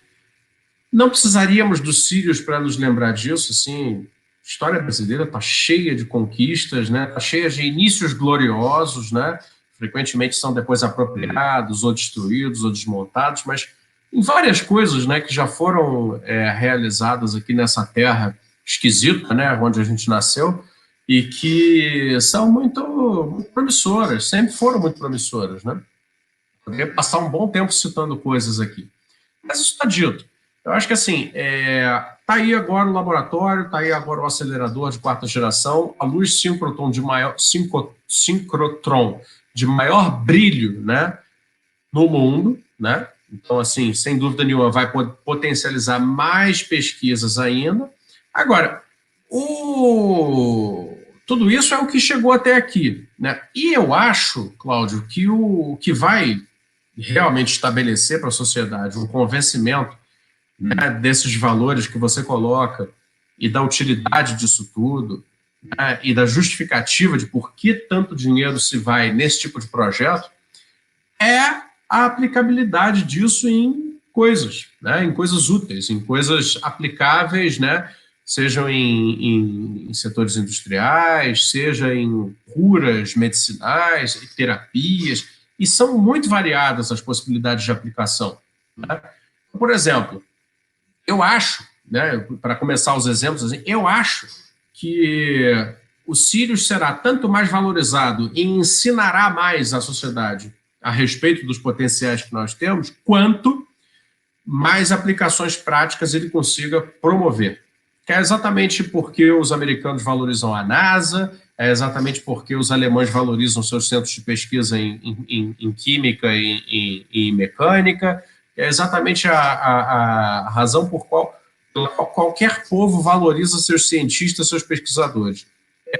Não precisaríamos dos Sirius para nos lembrar disso, assim, história brasileira está cheia de conquistas, né? Está cheia de inícios gloriosos, né? Frequentemente são depois apropriados, ou destruídos, ou desmontados, mas em várias coisas, né, que já foram realizadas aqui nessa terra esquisita, né, onde a gente nasceu, e que são muito promissoras, sempre foram muito promissoras, né? Poderia passar um bom tempo citando coisas aqui. Mas isso está dito. Eu acho que assim, está aí agora o laboratório, está aí agora o acelerador de quarta geração, a luz sincrotron de maior brilho, né, no mundo, né? Então, assim, sem dúvida nenhuma, vai potencializar mais pesquisas ainda. Agora, tudo isso é o que chegou até aqui, né? E eu acho, Cláudio, que o que vai realmente estabelecer para a sociedade um convencimento, né, desses valores que você coloca e da utilidade disso tudo, né, e da justificativa de por que tanto dinheiro se vai nesse tipo de projeto, é a aplicabilidade disso em coisas, né, em coisas úteis, em coisas aplicáveis, né, sejam em setores industriais, seja em curas medicinais e terapias, e são muito variadas as possibilidades de aplicação, né? Por exemplo, eu acho, né, para começar os exemplos, assim, eu acho que o Sirius será tanto mais valorizado e ensinará mais à sociedade a respeito dos potenciais que nós temos, quanto mais aplicações práticas ele consiga promover. Que é exatamente porque os americanos valorizam a NASA, é exatamente porque os alemães valorizam seus centros de pesquisa em química e em mecânica, é exatamente a razão por qual qualquer povo valoriza seus cientistas, seus pesquisadores.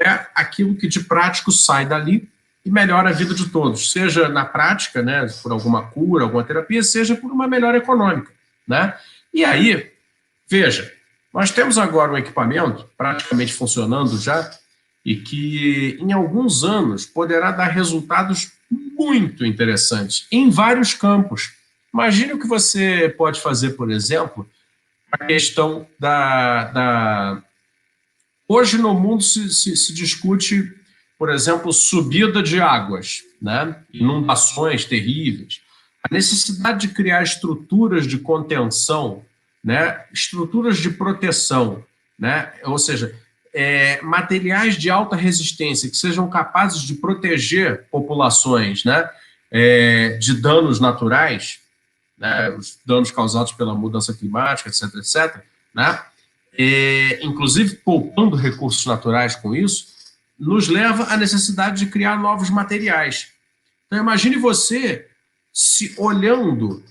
É aquilo que de prático sai dali e melhora a vida de todos, seja na prática, né, por alguma cura, alguma terapia, seja por uma melhora econômica, né? E aí, veja, nós temos agora um equipamento praticamente funcionando já e que em alguns anos poderá dar resultados muito interessantes em vários campos. Imagine o que você pode fazer, por exemplo, a questão Hoje no mundo se discute, por exemplo, subida de águas, né? Inundações terríveis. A necessidade de criar estruturas de contenção, né? Estruturas de proteção, né? Ou seja, materiais de alta resistência que sejam capazes de proteger populações, né? De danos naturais, né? Os danos causados pela mudança climática, etc., etc., né? Inclusive poupando recursos naturais com isso, nos leva à necessidade de criar novos materiais. Então, imagine você se olhando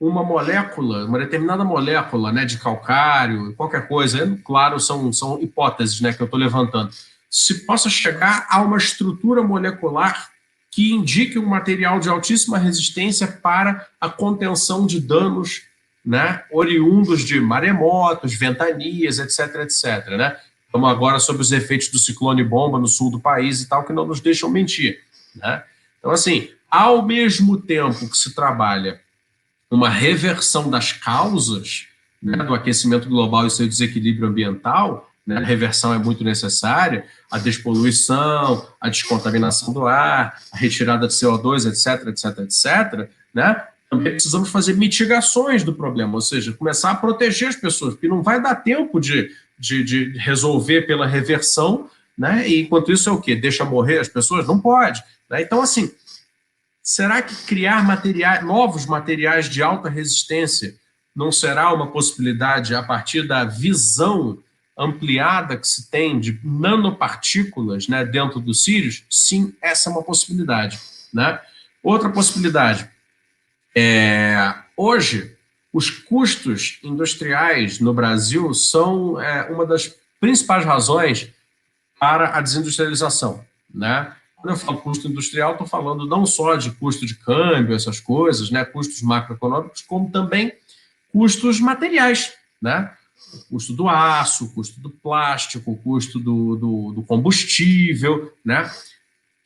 uma molécula, uma determinada molécula, né, de calcário, qualquer coisa, claro, são hipóteses, né, que eu estou levantando, se possa chegar a uma estrutura molecular que indique um material de altíssima resistência para a contenção de danos, né, oriundos de maremotos, ventanias, etc., etc., né? Estamos agora sob os efeitos do ciclone bomba no sul do país e tal, que não nos deixam mentir, né? Então, assim, ao mesmo tempo que se trabalha uma reversão das causas, né, do aquecimento global e seu desequilíbrio ambiental, né, a reversão é muito necessária, a despoluição, a descontaminação do ar, a retirada de CO2, etc., etc., etc., né? Também precisamos fazer mitigações do problema, ou seja, começar a proteger as pessoas, porque não vai dar tempo de resolver pela reversão, né? E enquanto isso é o quê? Deixa morrer as pessoas? Não pode, né? Então, assim, será que criar novos materiais de alta resistência não será uma possibilidade a partir da visão ampliada que se tem de nanopartículas, né, dentro do Sirius? Sim, essa é uma possibilidade, né? Outra possibilidade. Hoje, os custos industriais no Brasil são uma das principais razões para a desindustrialização, né? Quando eu falo custo industrial, estou falando não só de custo de câmbio, essas coisas, né, custos macroeconômicos, como também custos materiais, né? O custo do aço, o custo do plástico, o custo do combustível, né?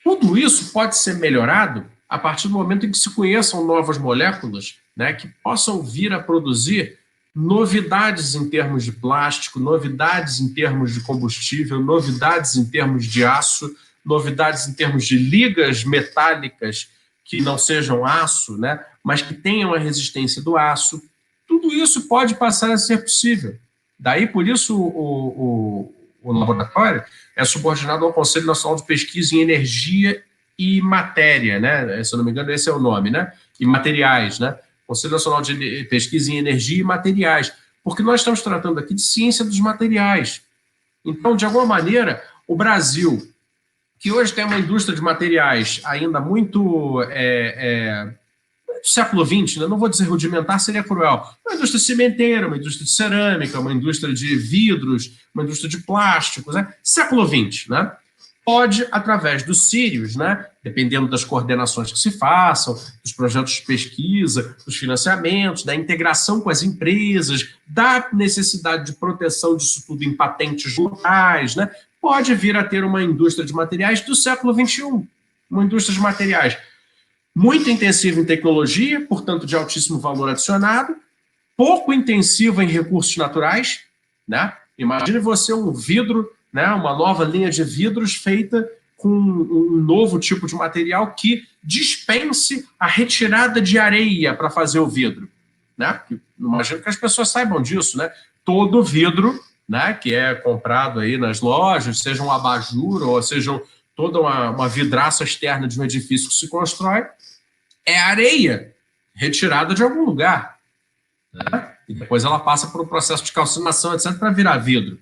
Tudo isso pode ser melhorado a partir do momento em que se conheçam novas moléculas, né, que possam vir a produzir novidades em termos de plástico, novidades em termos de combustível, novidades em termos de aço, novidades em termos de ligas metálicas que não sejam aço, né, mas que tenham a resistência do aço. Tudo isso pode passar a ser possível. Daí, por isso, o laboratório é subordinado ao Conselho Nacional de Pesquisa em Energia e Matéria, né? Se eu não me engano, esse é o nome, né? E materiais, né? Conselho Nacional de Pesquisa em Energia e Materiais, porque nós estamos tratando aqui de ciência dos materiais. Então, de alguma maneira, o Brasil, que hoje tem uma indústria de materiais ainda muito do século XX, né? Não vou dizer rudimentar, seria cruel. Uma indústria cimenteira, uma indústria de cerâmica, uma indústria de vidros, uma indústria de plásticos, né? Século XX, né? Pode, através dos Sírios, né, dependendo das coordenações que se façam, dos projetos de pesquisa, dos financiamentos, da integração com as empresas, da necessidade de proteção disso tudo em patentes locais, né, pode vir a ter uma indústria de materiais do século XXI, uma indústria de materiais muito intensiva em tecnologia, portanto de altíssimo valor adicionado, pouco intensiva em recursos naturais, né? Imagine você um vidro, né, uma nova linha de vidros feita com um novo tipo de material que dispense a retirada de areia para fazer o vidro, né? Imagino que as pessoas saibam disso, né? Todo vidro, né, que é comprado aí nas lojas, seja um abajur ou seja toda uma vidraça externa de um edifício que se constrói, é areia retirada de algum lugar, né? E depois ela passa por um processo de calcinação, etc., para virar vidro,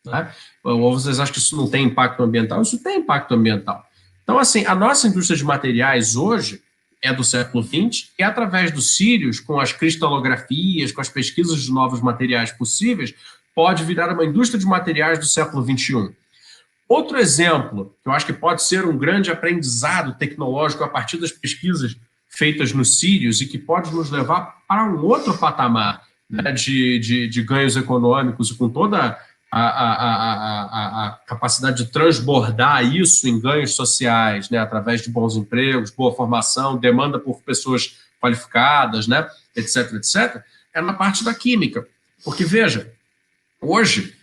né? Ou vocês acham que isso não tem impacto ambiental? Isso tem impacto ambiental. Então, assim, a nossa indústria de materiais hoje é do século XX e, através dos Sírios, com as cristalografias, com as pesquisas de novos materiais possíveis, pode virar uma indústria de materiais do século XXI. Outro exemplo, que eu acho que pode ser um grande aprendizado tecnológico a partir das pesquisas feitas nos Sírios e que pode nos levar para um outro patamar, né, de ganhos econômicos e com toda a capacidade de transbordar isso em ganhos sociais, né, através de bons empregos, boa formação, demanda por pessoas qualificadas, né, etc., etc., é na parte da química. Porque, veja, hoje,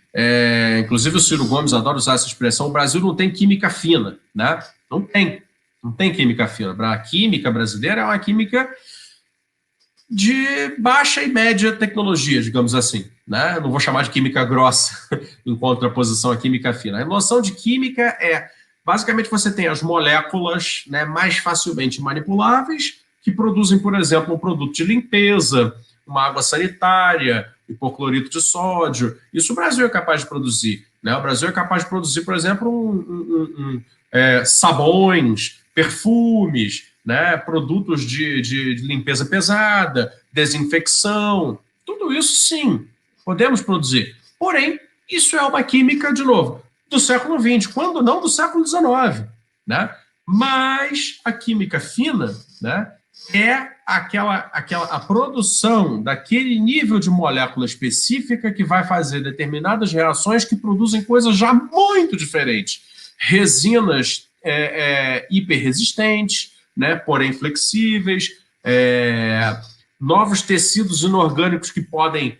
inclusive o Ciro Gomes adora usar essa expressão, o Brasil não tem química fina, né? Não tem química fina. A química brasileira é uma química de baixa e média tecnologia, digamos assim, né? Eu não vou chamar de química grossa em contraposição à química fina. A noção de química é, basicamente, você tem as moléculas, né, mais facilmente manipuláveis que produzem, por exemplo, um produto de limpeza, uma água sanitária, hipoclorito de sódio. Isso o Brasil é capaz de produzir, né? O Brasil é capaz de produzir, por exemplo, sabões, perfumes, né, produtos de limpeza pesada, desinfecção, tudo isso sim, podemos produzir. Porém, isso é uma química, de novo, do século XX, quando não do século XIX, né? Mas a química fina, né, é a produção daquele nível de molécula específica que vai fazer determinadas reações que produzem coisas já muito diferentes. Resinas hiperresistentes, né, porém flexíveis, novos tecidos inorgânicos que podem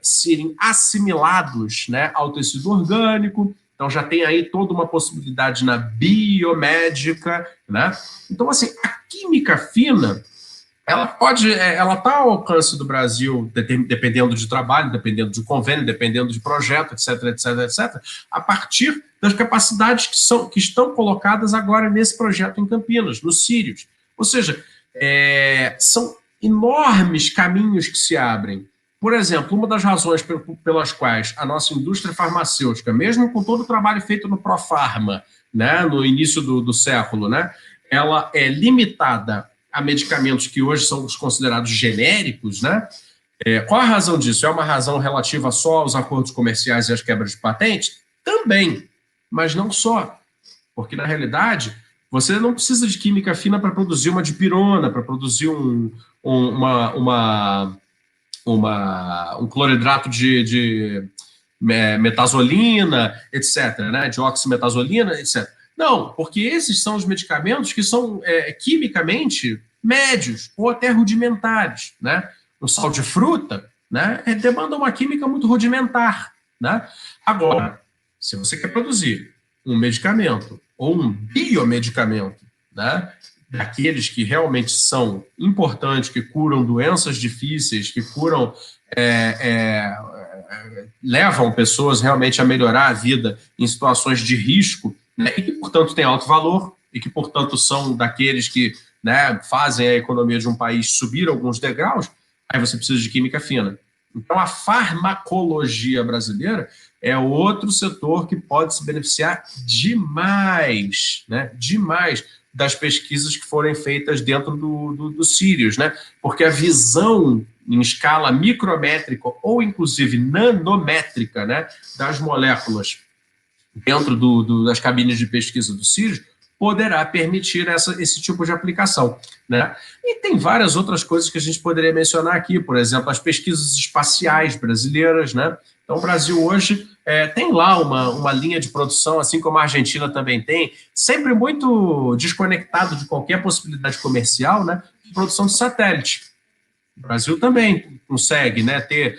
serem assimilados, né, ao tecido orgânico. Então já tem aí toda uma possibilidade na biomédica, né? Então, assim, a química fina, ela está ao alcance do Brasil, dependendo de trabalho, dependendo de convênio, dependendo de projeto, etc., etc., etc., a partir das capacidades que estão colocadas agora nesse projeto em Campinas, nos Sírios. Ou seja, são enormes caminhos que se abrem. Por exemplo, uma das razões pelas quais a nossa indústria farmacêutica, mesmo com todo o trabalho feito no Profarma, né, no início do século, né, ela é limitada a medicamentos que hoje são considerados genéricos, né? Qual a razão disso? É uma razão relativa só aos acordos comerciais e às quebras de patente? Também, mas não só. Porque, na realidade, você não precisa de química fina para produzir uma dipirona, para produzir um cloridrato de metazolina, etc., né? De oximetazolina, etc. Não, porque esses são os medicamentos que são quimicamente médios ou até rudimentares, né? O sal de fruta, né, demanda uma química muito rudimentar, né? Agora, se você quer produzir um medicamento ou um biomedicamento, né, daqueles que realmente são importantes, que curam doenças difíceis, que curam, levam pessoas realmente a melhorar a vida em situações de risco, né, e que, portanto, têm alto valor e que, portanto, são daqueles que, né, fazem a economia de um país subir alguns degraus, aí você precisa de química fina. Então, a farmacologia brasileira é outro setor que pode se beneficiar demais, né? Demais das pesquisas que forem feitas dentro do Sirius, né? Porque a visão em escala micrométrica ou inclusive nanométrica, né, das moléculas dentro das cabines de pesquisa do Sirius poderá permitir esse tipo de aplicação, né? E tem várias outras coisas que a gente poderia mencionar aqui, por exemplo, as pesquisas espaciais brasileiras, né? Então, o Brasil hoje tem lá uma linha de produção, assim como a Argentina também tem, sempre muito desconectado de qualquer possibilidade comercial, né? De produção de satélite. O Brasil também consegue, né, ter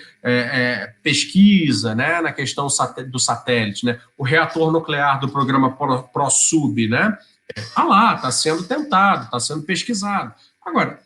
pesquisa, né, na questão do satélite, né? O reator nuclear do programa ProSub, né? Está lá, está sendo tentado, está sendo pesquisado. Agora,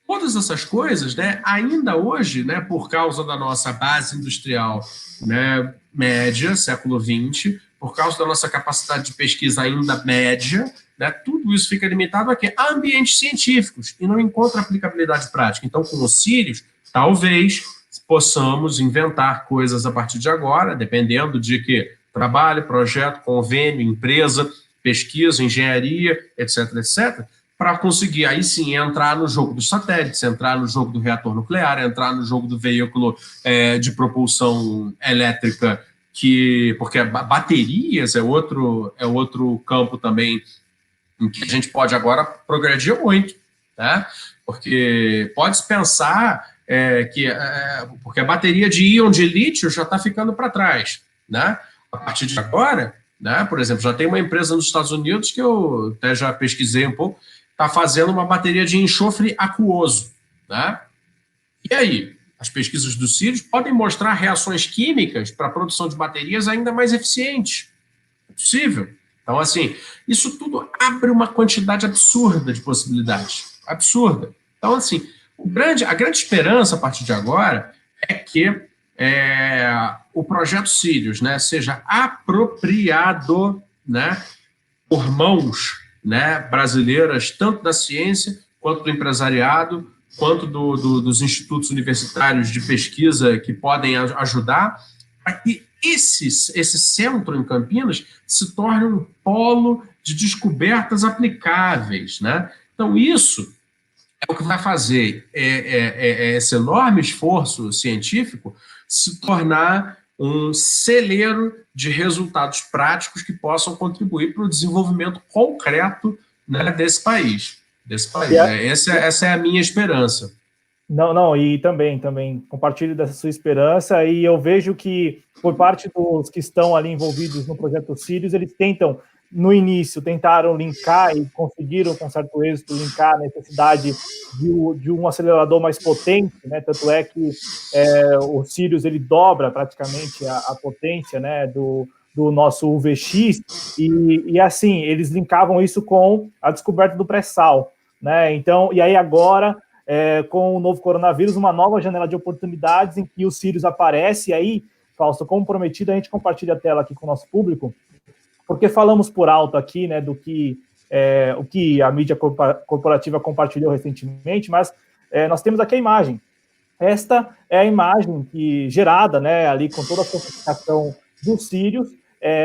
todas essas coisas, né, ainda hoje, né, por causa da nossa base industrial, né, média, século XX, por causa da nossa capacidade de pesquisa ainda média, né, tudo isso fica limitado a quê? A ambientes científicos e não encontra aplicabilidade prática. Então, com os Sirius, talvez possamos inventar coisas a partir de agora, dependendo de que trabalho, projeto, convênio, empresa, pesquisa, engenharia, etc., etc., para conseguir aí sim entrar no jogo dos satélites, entrar no jogo do reator nuclear, entrar no jogo do veículo de propulsão elétrica, porque baterias é outro campo também em que a gente pode agora progredir muito, né? Porque pode-se pensar porque a bateria de íon de lítio já está ficando para trás, né? A partir de agora, né, por exemplo, já tem uma empresa nos Estados Unidos que eu até já pesquisei um pouco, está fazendo uma bateria de enxofre aquoso, né? E aí, as pesquisas do Sirius podem mostrar reações químicas para a produção de baterias ainda mais eficientes. É possível. Então, assim, isso tudo abre uma quantidade absurda de possibilidades. Absurda. Então, assim, a grande esperança a partir de agora é que o projeto Sirius, né, seja apropriado, né, por mãos, né, brasileiras, tanto da ciência, quanto do empresariado, quanto dos institutos universitários de pesquisa que podem ajudar, para que esse centro em Campinas se torne um polo de descobertas aplicáveis, né? Então, isso é o que vai fazer esse enorme esforço científico se tornar um celeiro de resultados práticos que possam contribuir para o desenvolvimento concreto, né, desse país. Essa é a minha esperança. Não, e também compartilho dessa sua esperança, e eu vejo que, por parte dos que estão ali envolvidos no projeto Sirius, eles no início, tentaram linkar e conseguiram, com certo êxito, linkar a necessidade de um acelerador mais potente, né? Tanto é que o Sirius, ele dobra praticamente a potência, né, do nosso UVX, e assim, eles linkavam isso com a descoberta do pré-sal, né? Então, e aí agora, com o novo coronavírus, uma nova janela de oportunidades em que o Sirius aparece, e aí, Fausto, como prometido, a gente compartilha a tela aqui com o nosso público, porque falamos por alto aqui, né, do que o que a mídia corporativa compartilhou recentemente, mas nós temos aqui a imagem. Esta é a imagem gerada, né, ali com toda a sofisticação do Sirius,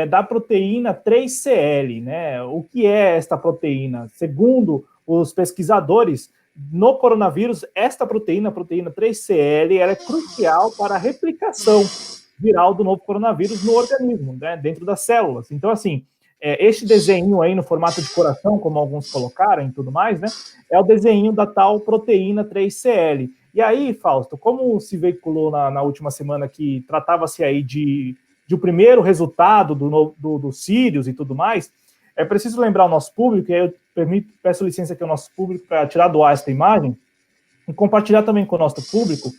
da proteína 3CL, né? O que é esta proteína? Segundo os pesquisadores, no coronavírus, esta proteína, a proteína 3CL, ela é crucial para a replicação viral do novo coronavírus no organismo, né, dentro das células. Então, assim, este desenho aí no formato de coração, como alguns colocaram e tudo mais, né, é o desenho da tal proteína 3CL. E aí, Fausto, como se veiculou na última semana que tratava-se aí de o primeiro resultado do Sirius e tudo mais, é preciso lembrar ao nosso público, e aí eu peço licença aqui ao nosso público para tirar do ar esta imagem, e compartilhar também com o nosso público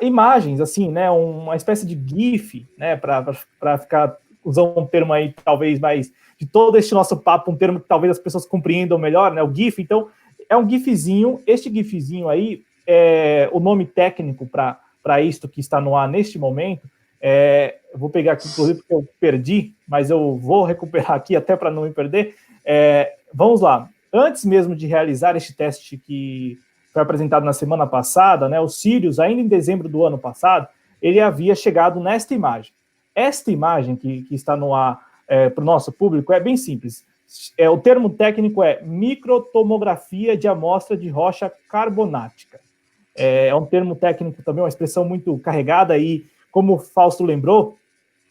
imagens, assim, né, uma espécie de GIF, né, para ficar, usar um termo aí talvez mais, de todo este nosso papo, um termo que talvez as pessoas compreendam melhor, né, o GIF. Então, é um GIFzinho, este GIFzinho aí, o nome técnico para isto que está no ar neste momento, eu vou pegar aqui, inclusive, porque eu perdi, mas eu vou recuperar aqui até para não me perder. Vamos lá. Antes mesmo de realizar este teste que foi apresentado na semana passada, né, o Sirius, ainda em dezembro do ano passado, ele havia chegado nesta imagem. Esta imagem que está no ar para o nosso público é bem simples. O termo técnico é microtomografia de amostra de rocha carbonática. É um termo técnico também, uma expressão muito carregada, e como o Fausto lembrou,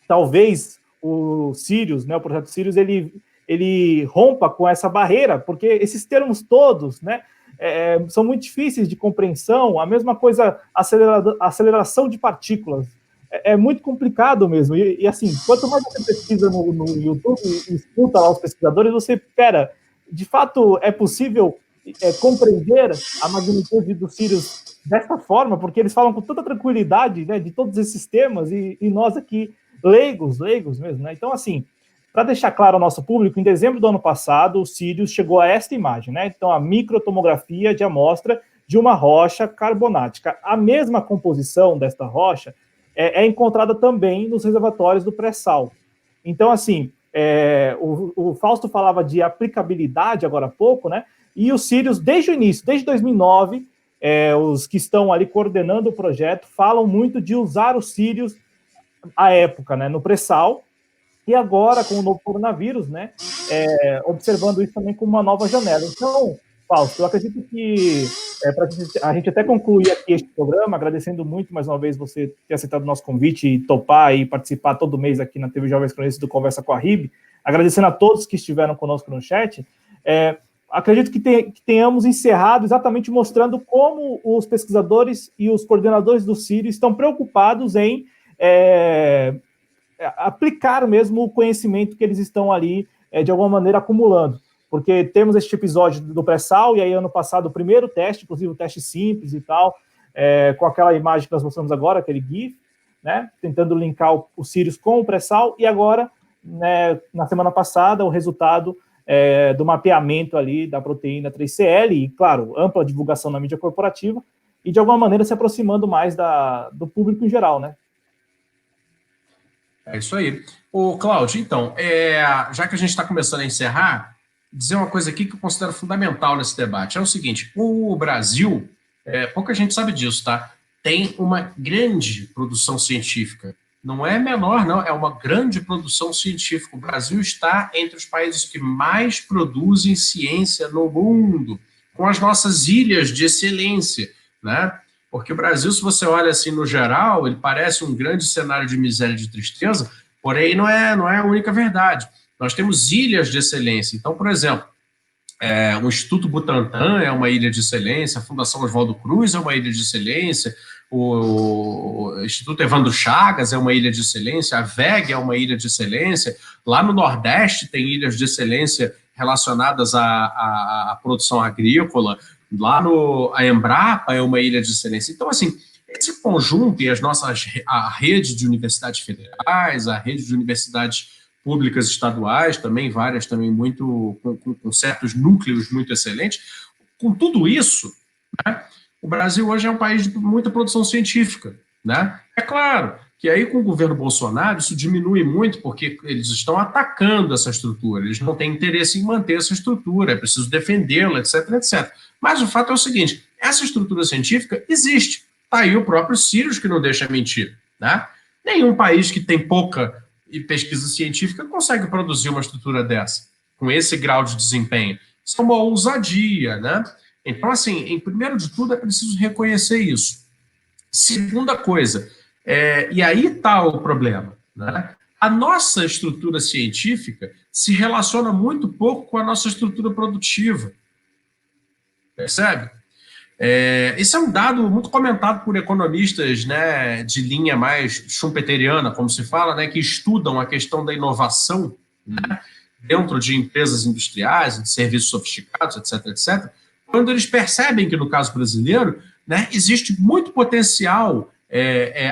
talvez o Sirius, né, o projeto Sirius, ele rompa com essa barreira, porque esses termos todos, né, são muito difíceis de compreensão. A mesma coisa, aceleração de partículas, é muito complicado mesmo. E assim, quanto mais você pesquisa no YouTube e escuta lá os pesquisadores, você, de fato é possível compreender a magnitude do Sirius dessa forma, porque eles falam com tanta tranquilidade, né, de todos esses temas, e nós aqui, leigos mesmo, né? Então, assim, para deixar claro ao nosso público, em dezembro do ano passado, o Sirius chegou a esta imagem, né? Então, a microtomografia de amostra de uma rocha carbonática. A mesma composição desta rocha é encontrada também nos reservatórios do pré-sal. Então, assim, o Fausto falava de aplicabilidade agora há pouco, né? E o Sirius, desde o início, desde 2009, os que estão ali coordenando o projeto falam muito de usar o Sirius à época, né, no pré-sal, e agora, com o novo coronavírus, né, observando isso também como uma nova janela. Então, Fausto, eu acredito que, para a gente até concluir aqui este programa, agradecendo muito mais uma vez você ter aceitado o nosso convite e topar e participar todo mês aqui na TV Jovens Cronistas do Conversa com a RIB, agradecendo a todos que estiveram conosco no chat. Acredito que tenhamos encerrado exatamente mostrando como os pesquisadores e os coordenadores do Sirius estão preocupados em aplicar mesmo o conhecimento que eles estão ali, de alguma maneira, acumulando. Porque temos este episódio do pré-sal, e aí ano passado o primeiro teste, inclusive o teste simples e tal, com aquela imagem que nós mostramos agora, aquele GIF, né, tentando linkar o Sirius com o pré-sal, e agora, né, na semana passada, o resultado do mapeamento ali da proteína 3CL, e, claro, ampla divulgação na mídia corporativa, e de alguma maneira se aproximando mais do público em geral, né? É isso aí. Ô, Cláudio, então, já que a gente está começando a encerrar, dizer uma coisa aqui que eu considero fundamental nesse debate. É o seguinte, o Brasil, pouca gente sabe disso, tá? Tem uma grande produção científica. Não é menor, não, é uma grande produção científica. O Brasil está entre os países que mais produzem ciência no mundo, com as nossas ilhas de excelência, né? Porque o Brasil, se você olha assim no geral, ele parece um grande cenário de miséria e de tristeza, porém não é a única verdade. Nós temos ilhas de excelência. Então, por exemplo, o Instituto Butantan é uma ilha de excelência, a Fundação Oswaldo Cruz é uma ilha de excelência, o Instituto Evandro Chagas é uma ilha de excelência, a VEG é uma ilha de excelência, lá no Nordeste tem ilhas de excelência relacionadas à produção agrícola, lá a Embrapa é uma ilha de excelência. Então, assim, esse conjunto e a rede de universidades federais, a rede de universidades públicas estaduais, também várias também muito com certos núcleos muito excelentes, com tudo isso, né, o Brasil hoje é um país de muita produção científica, né? É claro que aí com o governo Bolsonaro isso diminui muito, porque eles estão atacando essa estrutura, eles não têm interesse em manter essa estrutura, é preciso defendê-la, etc, etc. Mas o fato é o seguinte, essa estrutura científica existe. Está aí o próprio Sirius que não deixa mentir, né? Nenhum país que tem pouca pesquisa científica consegue produzir uma estrutura dessa, com esse grau de desempenho. Isso é uma ousadia, né? Então, assim, em primeiro de tudo, é preciso reconhecer isso. Segunda coisa, e aí está o problema, né? A nossa estrutura científica se relaciona muito pouco com a nossa estrutura produtiva. Percebe? Esse é um dado muito comentado por economistas, né, de linha mais schumpeteriana, como se fala, né, que estudam a questão da inovação, né, dentro de empresas industriais, de serviços sofisticados, etc., etc., quando eles percebem que, no caso brasileiro, né, existe muito potencial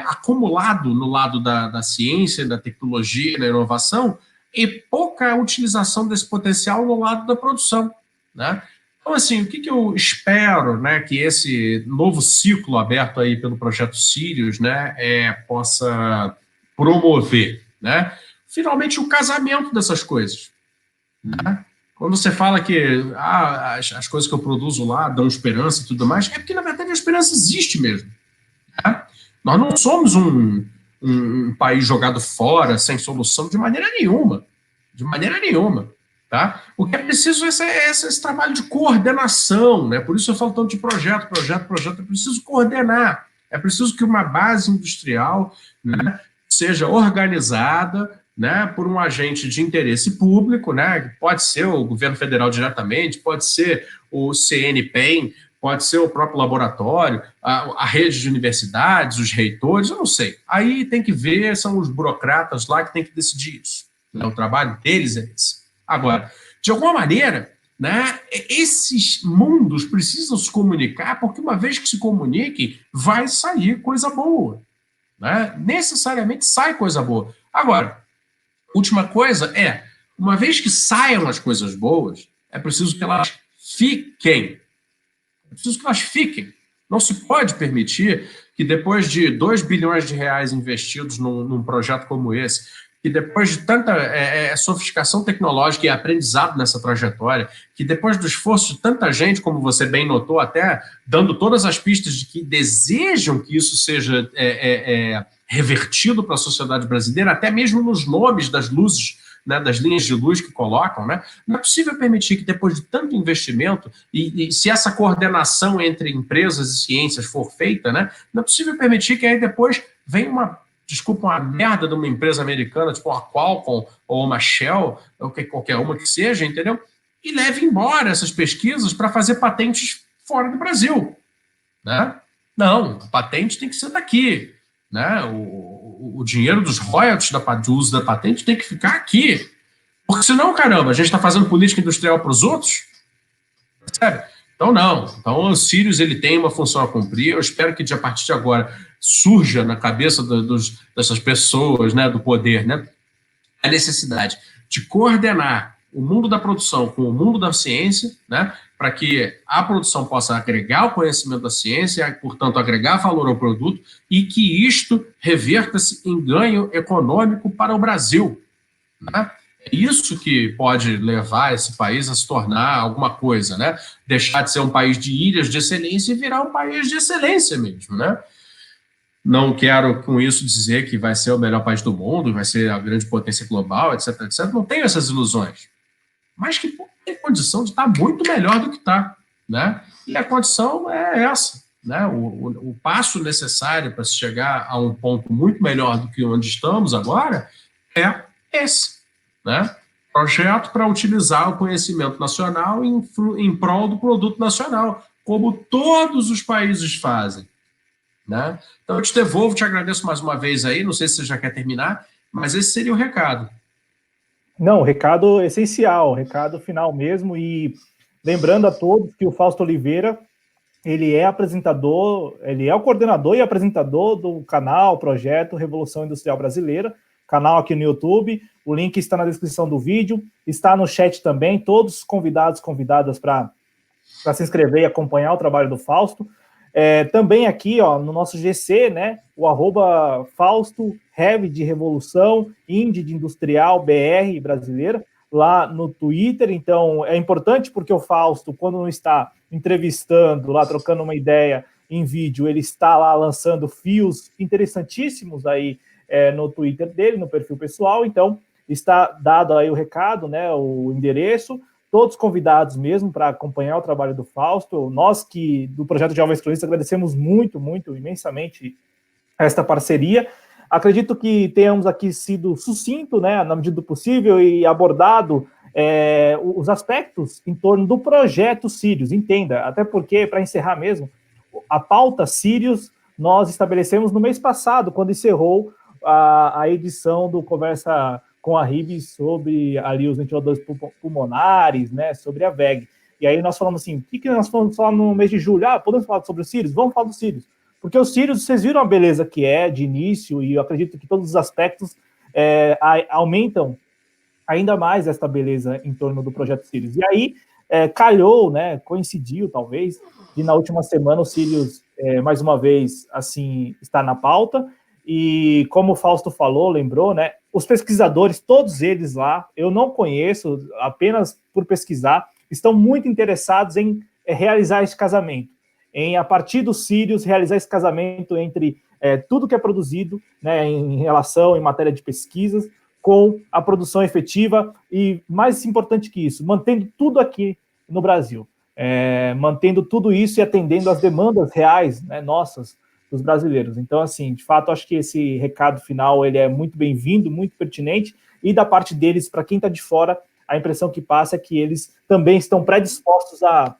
acumulado no lado da ciência, da tecnologia, da inovação, e pouca utilização desse potencial no lado da produção, né? Então, assim, o que eu espero, né, que esse novo ciclo aberto aí pelo projeto Sirius, né, possa promover, né? Finalmente o casamento dessas coisas, né? Quando você fala que as coisas que eu produzo lá dão esperança e tudo mais, é porque, na verdade, a esperança existe mesmo, né? Nós não somos um país jogado fora, sem solução, de maneira nenhuma. De maneira nenhuma. Tá? O que é preciso é esse trabalho de coordenação, né? Por isso eu falo tanto de projeto. É preciso coordenar. É preciso que uma base industrial, né, seja organizada, né, por um agente de interesse público, né? Pode ser o governo federal diretamente, pode ser o CNPEM, pode ser o próprio laboratório, a rede de universidades, os reitores, eu não sei. Aí tem que ver, são os burocratas lá que tem que decidir isso. O trabalho deles é esse. Agora, de alguma maneira, né, esses mundos precisam se comunicar, porque uma vez que se comuniquem, vai sair coisa boa. Né? Necessariamente sai coisa boa. Agora, última coisa uma vez que saiam as coisas boas, é preciso que elas fiquem. É preciso que elas fiquem. Não se pode permitir que depois de 2 bilhões de reais investidos num projeto como esse, que depois de tanta sofisticação tecnológica e aprendizado nessa trajetória, que depois do esforço de tanta gente, como você bem notou, até dando todas as pistas de que desejam que isso seja revertido para a sociedade brasileira, até mesmo nos nomes das luzes, né, das linhas de luz que colocam, né, não é possível permitir que depois de tanto investimento, e se essa coordenação entre empresas e ciências for feita, né, não é possível permitir que aí depois venha uma merda de uma empresa americana, tipo uma Qualcomm ou uma Shell, ou qualquer uma que seja, entendeu? E leve embora essas pesquisas para fazer patentes fora do Brasil, né? Não, a patente tem que ser daqui, né? O dinheiro dos royalties do uso da patente tem que ficar aqui, porque senão, caramba, a gente está fazendo política industrial para os outros, percebe? Então, não. Então, o Sirius ele tem uma função a cumprir. Eu espero que, a partir de agora, surja na cabeça dessas pessoas, né, do poder, né, a necessidade de coordenar o mundo da produção com o mundo da ciência, né, para que a produção possa agregar o conhecimento da ciência, portanto, agregar valor ao produto e que isto reverta-se em ganho econômico para o Brasil, né? É isso que pode levar esse país a se tornar alguma coisa, né? Deixar de ser um país de ilhas de excelência e virar um país de excelência mesmo, né? Não quero com isso dizer que vai ser o melhor país do mundo, vai ser a grande potência global, etc, etc. Não tenho essas ilusões. Mas que tem condição de estar muito melhor do que está, né? E a condição é essa, né? O passo necessário para se chegar a um ponto muito melhor do que onde estamos agora é esse, né? Projeto para utilizar o conhecimento nacional em prol do produto nacional, como todos os países fazem, né? Então eu te devolvo, te agradeço mais uma vez aí, não sei se você já quer terminar, mas esse seria o recado. Não, recado essencial, recado final mesmo, e lembrando a todos que o Fausto Oliveira, ele é apresentador, ele é o coordenador e apresentador do canal, projeto Revolução Industrial Brasileira, canal aqui no YouTube, o link está na descrição do vídeo, está no chat também, todos convidados, convidadas para se inscrever e acompanhar o trabalho do Fausto. Também aqui, ó, no nosso GC, né, o @Fausto Heavy de Revolução, Indie de Industrial BR brasileira, lá no Twitter. Então, é importante porque o Fausto, quando não está entrevistando, lá trocando uma ideia em vídeo, ele está lá lançando fios interessantíssimos aí no Twitter dele, no perfil pessoal. Então, está dado aí o recado, né, o endereço, todos convidados mesmo para acompanhar o trabalho do Fausto. Nós que, do Projeto Jovens Cronistas, agradecemos muito, muito, imensamente esta parceria. Acredito que tenhamos aqui sido sucinto, né, na medida do possível, e abordado os aspectos em torno do projeto Sirius. Entenda, até porque, para encerrar mesmo, a pauta Sirius nós estabelecemos no mês passado, quando encerrou a edição do Conversa com a RIB sobre ali os ventiladores pulmonares, né, sobre a VEG. E aí nós falamos assim, o que nós vamos falar no mês de julho? Podemos falar sobre os Sirius? Vamos falar dos Sirius. Porque os Sirius, vocês viram a beleza que é de início, e eu acredito que todos os aspectos aumentam ainda mais esta beleza em torno do projeto Sirius. E aí, calhou, né, coincidiu, talvez, de na última semana o Sirius, mais uma vez, assim, está na pauta, e como o Fausto falou, lembrou, né, os pesquisadores, todos eles lá, eu não conheço, apenas por pesquisar, estão muito interessados em realizar esse casamento, em, a partir dos Sirius, realizar esse casamento entre tudo que é produzido, né, em relação, em matéria de pesquisas, com a produção efetiva e, mais importante que isso, mantendo tudo aqui no Brasil, mantendo tudo isso e atendendo às demandas reais, né, nossas, dos brasileiros. Então, assim, de fato, acho que esse recado final ele é muito bem-vindo, muito pertinente, e da parte deles, para quem está de fora, a impressão que passa é que eles também estão predispostos a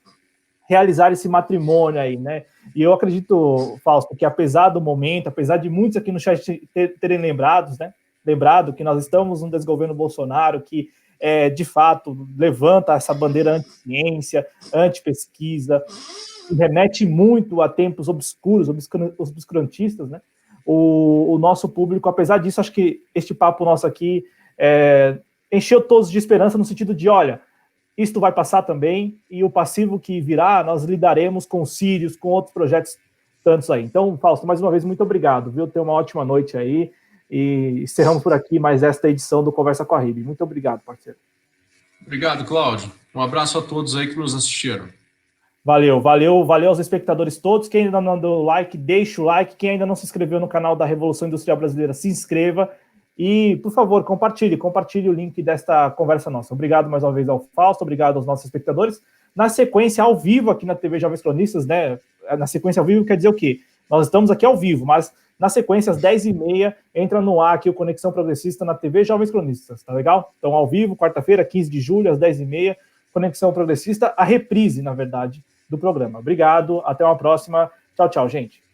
realizar esse matrimônio aí, né? E eu acredito, Fausto, que apesar do momento, apesar de muitos aqui no chat terem lembrado que nós estamos num desgoverno Bolsonaro que, de fato, levanta essa bandeira anti-ciência, anti-pesquisa, que remete muito a tempos obscuros, obscurantistas, né? O nosso público, apesar disso, acho que este papo nosso aqui encheu todos de esperança no sentido de, olha, isto vai passar também, e o passivo que virá, nós lidaremos com os Sirius, com outros projetos tantos aí. Então, Fausto, mais uma vez, muito obrigado, viu? Tenha uma ótima noite aí, e encerramos por aqui mais esta edição do Conversa com a RIB. Muito obrigado, parceiro. Obrigado, Cláudio. Um abraço a todos aí que nos assistiram. Valeu aos espectadores todos. Quem ainda não deu like, deixa o like. Quem ainda não se inscreveu no canal da Revolução Industrial Brasileira, se inscreva. E, por favor, compartilhe o link desta conversa nossa. Obrigado mais uma vez ao Fausto, obrigado aos nossos espectadores. Na sequência, ao vivo, aqui na TV Jovens Cronistas, né? Na sequência ao vivo quer dizer o quê? Nós estamos aqui ao vivo, mas na sequência, às 10h30, entra no ar aqui o Conexão Progressista na TV Jovens Cronistas, tá legal? Então, ao vivo, quarta-feira, 15 de julho, às 10h30, Conexão Progressista, a reprise, na verdade, do programa. Obrigado, até uma próxima. Tchau, tchau, gente.